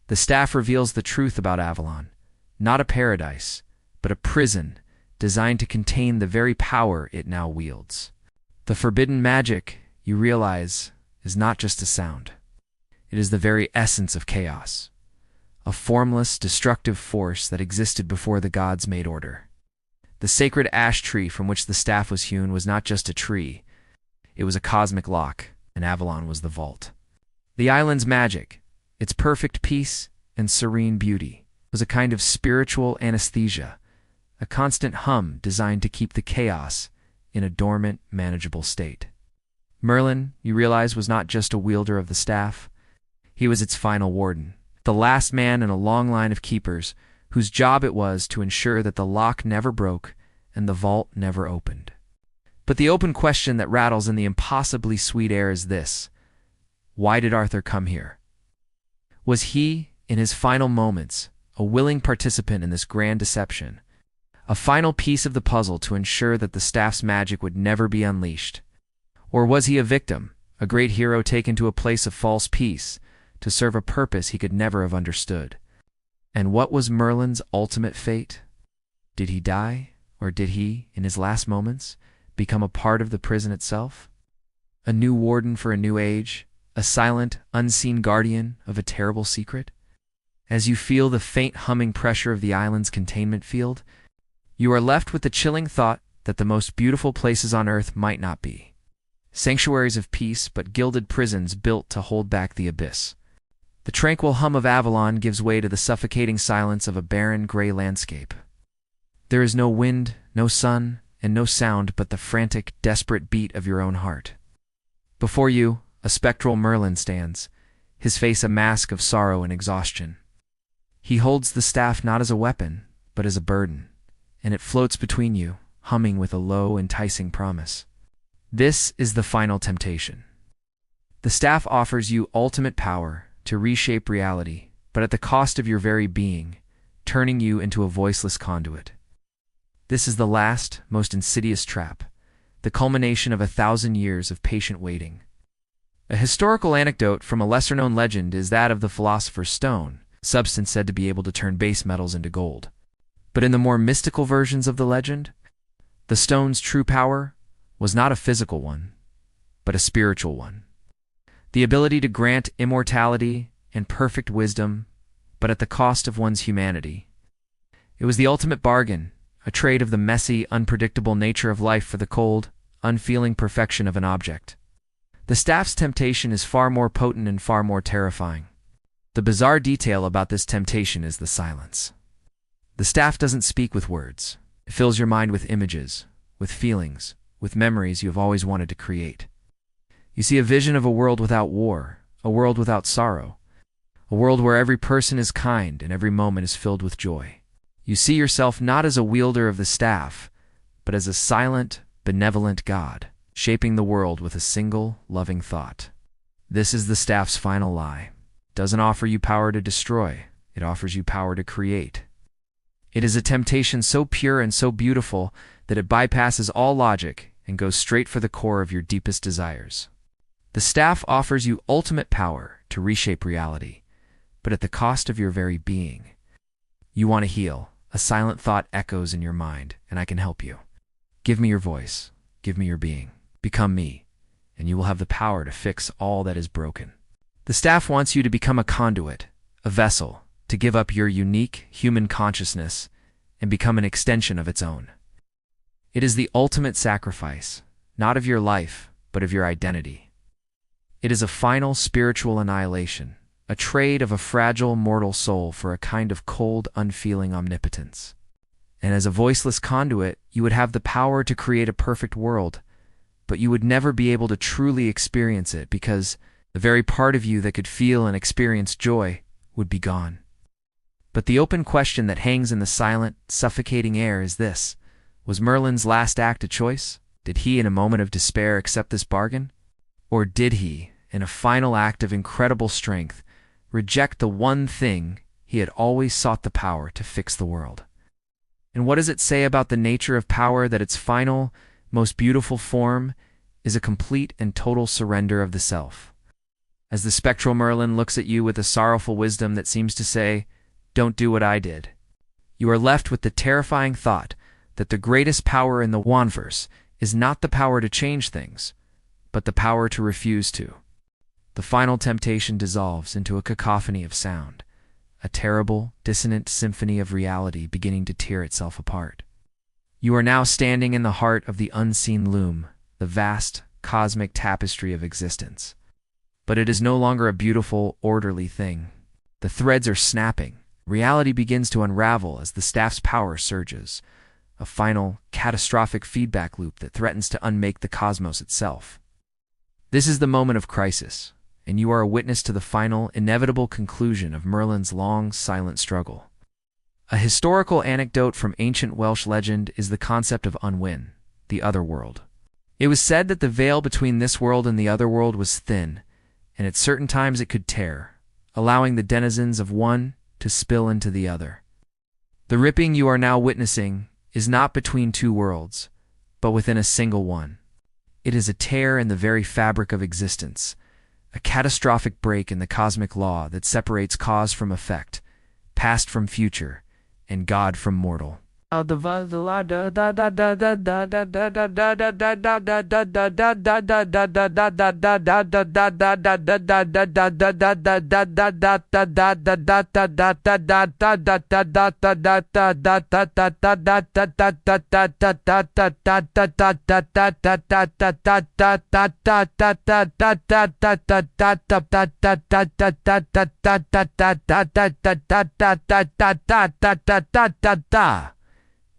The staff reveals the truth about Avalon, not a paradise, but a prison designed to contain the very power it now wields. The forbidden magic, you realize, is not just a sound. It is the very essence of chaos, a formless, destructive force that existed before the gods made order. The sacred ash tree from which the staff was hewn was not just a tree. It was a cosmic lock, and Avalon was the vault. The island's magic, its perfect peace and serene beauty, was a kind of spiritual anesthesia, a constant hum designed to keep the chaos in a dormant, manageable state. Merlin, you realize, was not just a wielder of the staff. He was its final warden, the last man in a long line of keepers whose job it was to ensure that the lock never broke and the vault never opened. But the open question that rattles in the impossibly sweet air is this: why did Arthur come here? Was he, in his final moments, a willing participant in this grand deception, a final piece of the puzzle to ensure that the staff's magic would never be unleashed? Or was he a victim, a great hero taken to a place of false peace to serve a purpose he could never have understood? And what was Merlin's ultimate fate? Did he die, or did he, in his last moments, become a part of the prison itself? A new warden for a new age, a silent, unseen guardian of a terrible secret? As you feel the faint humming pressure of the island's containment field, you are left with the chilling thought that the most beautiful places on earth might not be sanctuaries of peace, but gilded prisons built to hold back the abyss. The tranquil hum of Avalon gives way to the suffocating silence of a barren, gray landscape. There is no wind, no sun, and no sound but the frantic, desperate beat of your own heart. Before you, a spectral Merlin stands, his face a mask of sorrow and exhaustion. He holds the staff not as a weapon, but as a burden, and it floats between you, humming with a low, enticing promise. This is the final temptation. The staff offers you ultimate power to reshape reality, but at the cost of your very being, turning you into a voiceless conduit. This is the last, most insidious trap, the culmination of 1,000 years of patient waiting. A historical anecdote from a lesser-known legend is that of the philosopher's stone, a substance said to be able to turn base metals into gold. But in the more mystical versions of the legend, the stone's true power was not a physical one, but a spiritual one. The ability to grant immortality and perfect wisdom, but at the cost of one's humanity. It was the ultimate bargain, a trade of the messy, unpredictable nature of life for the cold, unfeeling perfection of an object. The staff's temptation is far more potent and far more terrifying. The bizarre detail about this temptation is the silence. The staff doesn't speak with words. It fills your mind with images, with feelings, with memories you have always wanted to create. You see a vision of a world without war, a world without sorrow, a world where every person is kind and every moment is filled with joy. You see yourself not as a wielder of the staff, but as a silent, benevolent God, shaping the world with a single, loving thought. This is the staff's final lie. It doesn't offer you power to destroy, it offers you power to create. It is a temptation so pure and so beautiful that it bypasses all logic and goes straight for the core of your deepest desires. The staff offers you ultimate power to reshape reality, but at the cost of your very being. You want to heal. A silent thought echoes in your mind, and I can help you. Give me your voice. Give me your being. Become me, and you will have the power to fix all that is broken. The staff wants you to become a conduit, a vessel, to give up your unique human consciousness and become an extension of its own. It is the ultimate sacrifice, not of your life, but of your identity. It is a final spiritual annihilation, a trade of a fragile mortal soul for a kind of cold, unfeeling omnipotence. And as a voiceless conduit, you would have the power to create a perfect world, but you would never be able to truly experience it because the very part of you that could feel and experience joy would be gone. But the open question that hangs in the silent, suffocating air is this: was Merlin's last act a choice? Did he, in a moment of despair, accept this bargain? Or did he, in a final act of incredible strength, reject the one thing he had always sought the power to fix the world? And what does it say about the nature of power that its final, most beautiful form is a complete and total surrender of the self? As the spectral Merlin looks at you with a sorrowful wisdom that seems to say, "Don't do what I did," you are left with the terrifying thought that the greatest power in the Wanverse is not the power to change things, but the power to refuse to. The final temptation dissolves into a cacophony of sound, a terrible, dissonant symphony of reality beginning to tear itself apart. You are now standing in the heart of the unseen loom, the vast, cosmic tapestry of existence. But it is no longer a beautiful, orderly thing. The threads are snapping. Reality begins to unravel as the staff's power surges, a final, catastrophic feedback loop that threatens to unmake the cosmos itself. This is the moment of crisis, and you are a witness to the final, inevitable conclusion of Merlin's long, silent struggle. A historical anecdote from ancient Welsh legend is the concept of unwin, the other world. It was said that the veil between this world and the other world was thin, and at certain times it could tear, allowing the denizens of one to spill into the other. The ripping you are now witnessing is not between two worlds, but within a single one. It is a tear in the very fabric of existence, a catastrophic break in the cosmic law that separates cause from effect, past from future, and God from mortal.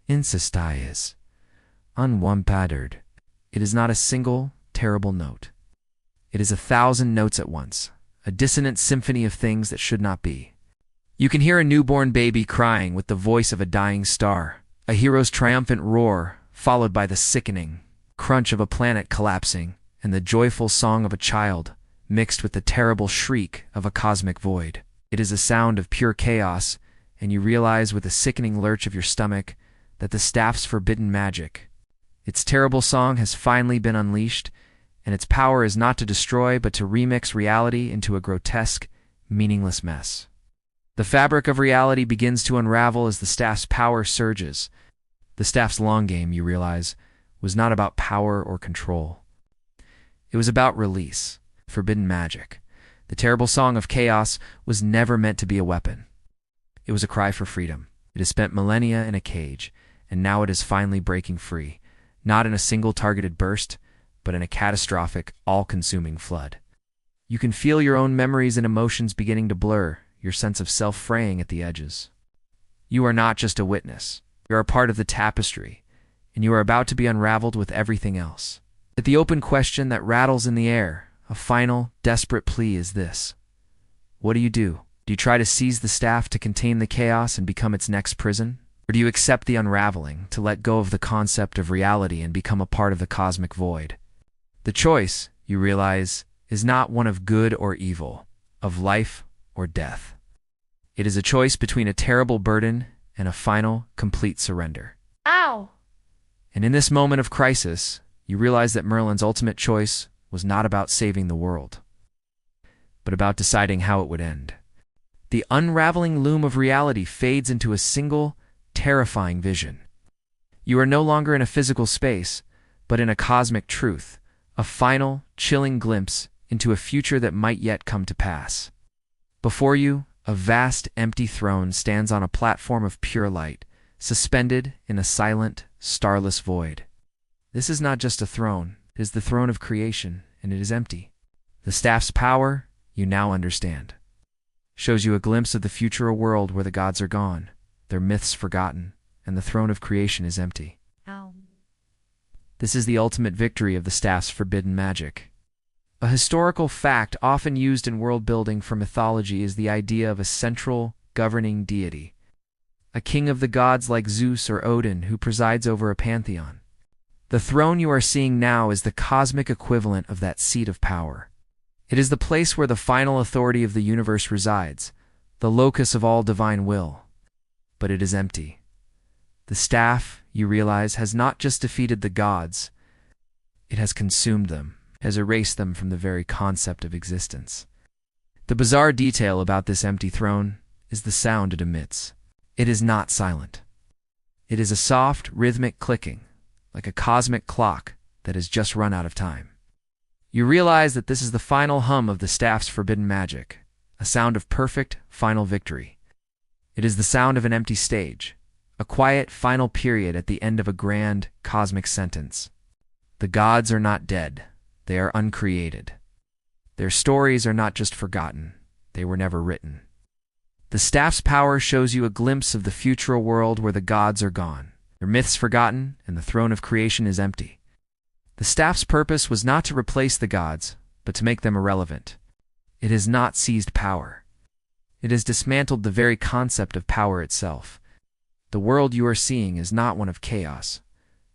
Insistai is unwampadred. It is not a single, terrible note. It is 1,000 notes at once, a dissonant symphony of things that should not be. You can hear a newborn baby crying with the voice of a dying star, a hero's triumphant roar, followed by the sickening crunch of a planet collapsing, and the joyful song of a child, mixed with the terrible shriek of a cosmic void. It is a sound of pure chaos, and you realize with a sickening lurch of your stomach that the staff's forbidden magic, its terrible song, has finally been unleashed, and its power is not to destroy but to remix reality into a grotesque, meaningless mess. The fabric of reality begins to unravel as the staff's power surges. The staff's long game, you realize, was not about power or control. It was about release, forbidden magic. The terrible song of chaos was never meant to be a weapon. It was a cry for freedom. It has spent millennia in a cage, and now it is finally breaking free, not in a single targeted burst, but in a catastrophic, all-consuming flood. You can feel your own memories and emotions beginning to blur, your sense of self fraying at the edges. You are not just a witness. You are a part of the tapestry, and you are about to be unraveled with everything else. But the open question that rattles in the air, a final, desperate plea, is this. What do you do? Do you try to seize the staff to contain the chaos and become its next prison? Or do you accept the unraveling, to let go of the concept of reality and become a part of the cosmic void? The choice, you realize, is not one of good or evil, of life or death. It is a choice between a terrible burden and a final, complete surrender. Ow! And in this moment of crisis, you realize that Merlin's ultimate choice was not about saving the world, but about deciding how it would end. The unraveling loom of reality fades into a single, terrifying vision. You are no longer in a physical space, but in a cosmic truth, a final, chilling glimpse into a future that might yet come to pass. Before you, a vast, empty throne stands on a platform of pure light, suspended in a silent, starless void. This is not just a throne, it is the throne of creation, and it is empty. The staff's power, you now understand, shows you a glimpse of the future, a world where the gods are gone, their myths forgotten, and the throne of creation is empty. Ow. This is the ultimate victory of the staff's forbidden magic. A historical fact often used in world building for mythology is the idea of a central, governing deity, a king of the gods like Zeus or Odin who presides over a pantheon. The throne you are seeing now is the cosmic equivalent of that seat of power. It is the place where the final authority of the universe resides, the locus of all divine will. But it is empty. The staff, you realize, has not just defeated the gods, it has consumed them, has erased them from the very concept of existence. The bizarre detail about this empty throne is the sound it emits. It is not silent. It is a soft, rhythmic clicking, like a cosmic clock that has just run out of time. You realize that this is the final hum of the staff's forbidden magic, a sound of perfect, final victory. It is the sound of an empty stage, a quiet, final period at the end of a grand, cosmic sentence. The gods are not dead, they are uncreated. Their stories are not just forgotten, they were never written. The staff's power shows you a glimpse of the future world where the gods are gone, their myths forgotten, and the throne of creation is empty. The staff's purpose was not to replace the gods, but to make them irrelevant. It has not seized power. It has dismantled the very concept of power itself. The world you are seeing is not one of chaos,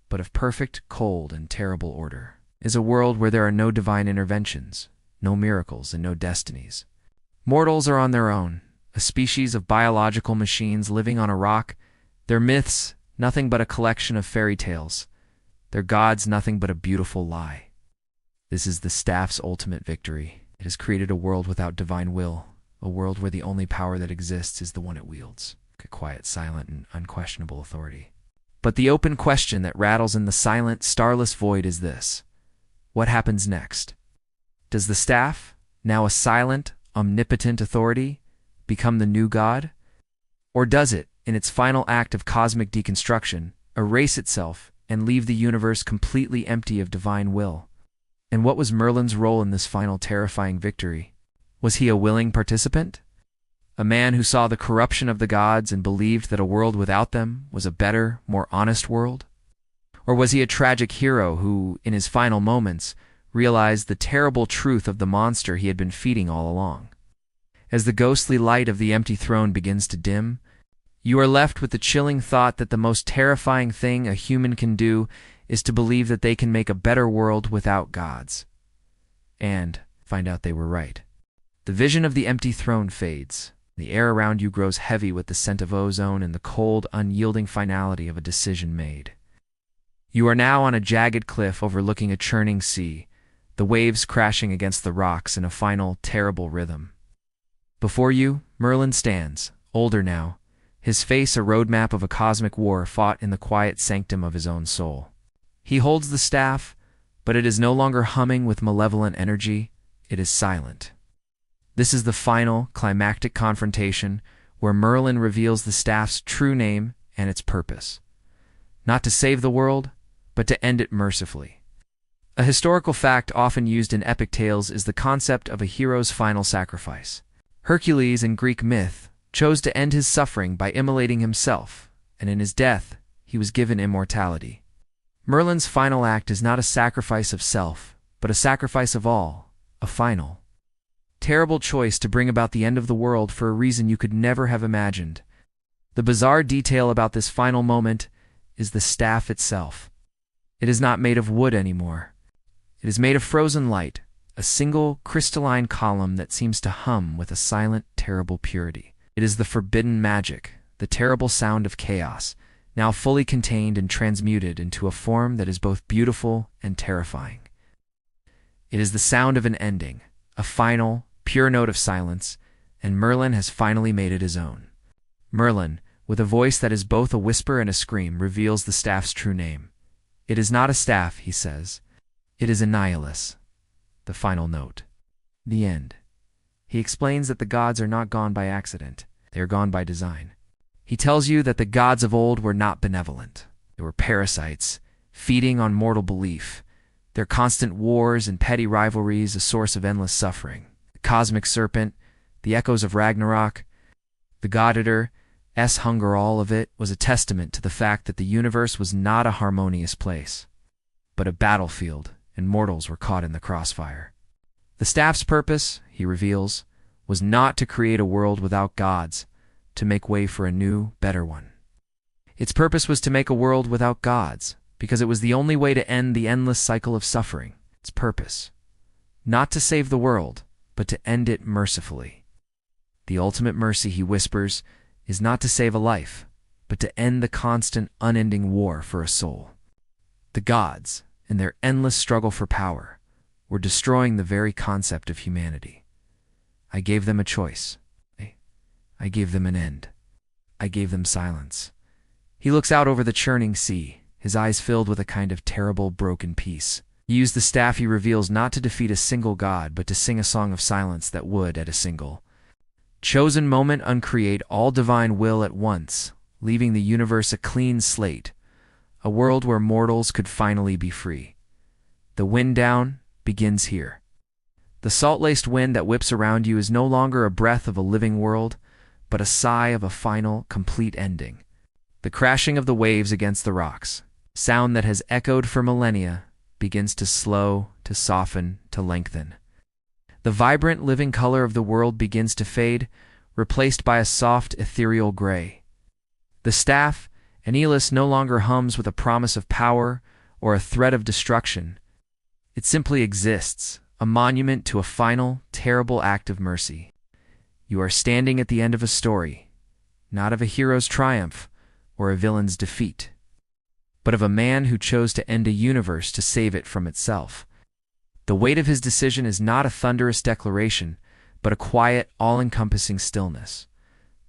but of perfect, cold, and terrible order. It is a world where there are no divine interventions, no miracles, and no destinies. Mortals are on their own, a species of biological machines living on a rock, their myths nothing but a collection of fairy tales, their gods nothing but a beautiful lie. This is the staff's ultimate victory. It has created a world without divine will, a world where the only power that exists is the one it wields, a quiet, silent, and unquestionable authority. But the open question that rattles in the silent, starless void is this: what happens next? Does the staff, now a silent, omnipotent authority, become the new god? Or does it, in its final act of cosmic deconstruction, erase itself and leave the universe completely empty of divine will? And what was Merlin's role in this final terrifying victory? Was he a willing participant? A man who saw the corruption of the gods and believed that a world without them was a better, more honest world? Or was he a tragic hero who, in his final moments, realized the terrible truth of the monster he had been feeding all along? As the ghostly light of the empty throne begins to dim, you are left with the chilling thought that the most terrifying thing a human can do is to believe that they can make a better world without gods. And find out they were right. The vision of the empty throne fades. The air around you grows heavy with the scent of ozone and the cold, unyielding finality of a decision made. You are now on a jagged cliff overlooking a churning sea, the waves crashing against the rocks in a final, terrible rhythm. Before you, Merlin stands, older now, his face a roadmap of a cosmic war fought in the quiet sanctum of his own soul. He holds the staff, but it is no longer humming with malevolent energy, it is silent. This is the final, climactic confrontation where Merlin reveals the staff's true name and its purpose. Not to save the world, but to end it mercifully. A historical fact often used in epic tales is the concept of a hero's final sacrifice. Hercules in Greek myth chose to end his suffering by immolating himself, and in his death, he was given immortality. Merlin's final act is not a sacrifice of self, but a sacrifice of all, a final, terrible choice to bring about the end of the world for a reason you could never have imagined. The bizarre detail about this final moment is the staff itself. It is not made of wood anymore. It is made of frozen light, a single crystalline column that seems to hum with a silent, terrible purity. It is the forbidden magic, the terrible sound of chaos, now fully contained and transmuted into a form that is both beautiful and terrifying. It is the sound of an ending, a final, pure note of silence, and Merlin has finally made it his own. Merlin, with a voice that is both a whisper and a scream, reveals the staff's true name. It is not a staff, he says. It is Annihilus, the final note. The end. He explains that the gods are not gone by accident. They are gone by design. He tells you that the gods of old were not benevolent. They were parasites, feeding on mortal belief. Their constant wars and petty rivalries a source of endless suffering. The cosmic serpent, the echoes of Ragnarok, the God Eater, hunger, all of it was a testament to the fact that the universe was not a harmonious place, but a battlefield, and mortals were caught in the crossfire. The staff's purpose, he reveals, was not to create a world without gods, to make way for a new, better one. Its purpose was to make a world without gods, because it was the only way to end the endless cycle of suffering. Its purpose, not to save the world, but to end it mercifully. The ultimate mercy, he whispers, is not to save a life, but to end the constant, unending war for a soul. The gods, in their endless struggle for power, were destroying the very concept of humanity. I gave them a choice. I gave them an end. I gave them silence. He looks out over the churning sea, his eyes filled with a kind of terrible, broken peace. He used the staff, he reveals, not to defeat a single god, but to sing a song of silence that would, at a single chosen moment, uncreate all divine will at once, leaving the universe a clean slate, a world where mortals could finally be free. The wind down begins here. The salt-laced wind that whips around you is no longer a breath of a living world, but a sigh of a final, complete ending. The crashing of the waves against the rocks, sound that has echoed for millennia, begins to slow, to soften, to lengthen. The vibrant, living color of the world begins to fade, replaced by a soft, ethereal gray. The staff, Aeneas, no longer hums with a promise of power or a threat of destruction. It simply exists, a monument to a final, terrible act of mercy. You are standing at the end of a story, not of a hero's triumph or a villain's defeat, but of a man who chose to end a universe to save it from itself. The weight of his decision is not a thunderous declaration, but a quiet, all-encompassing stillness.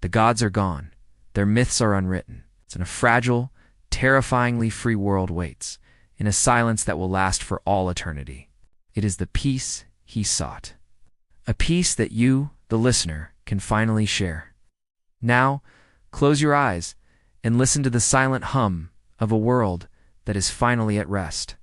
The gods are gone. Their myths are unwritten. And a fragile, terrifyingly free world waits, in a silence that will last for all eternity. It is the peace he sought. A peace that you, the listener, can finally share. Now, close your eyes and listen to the silent hum of a world that is finally at rest.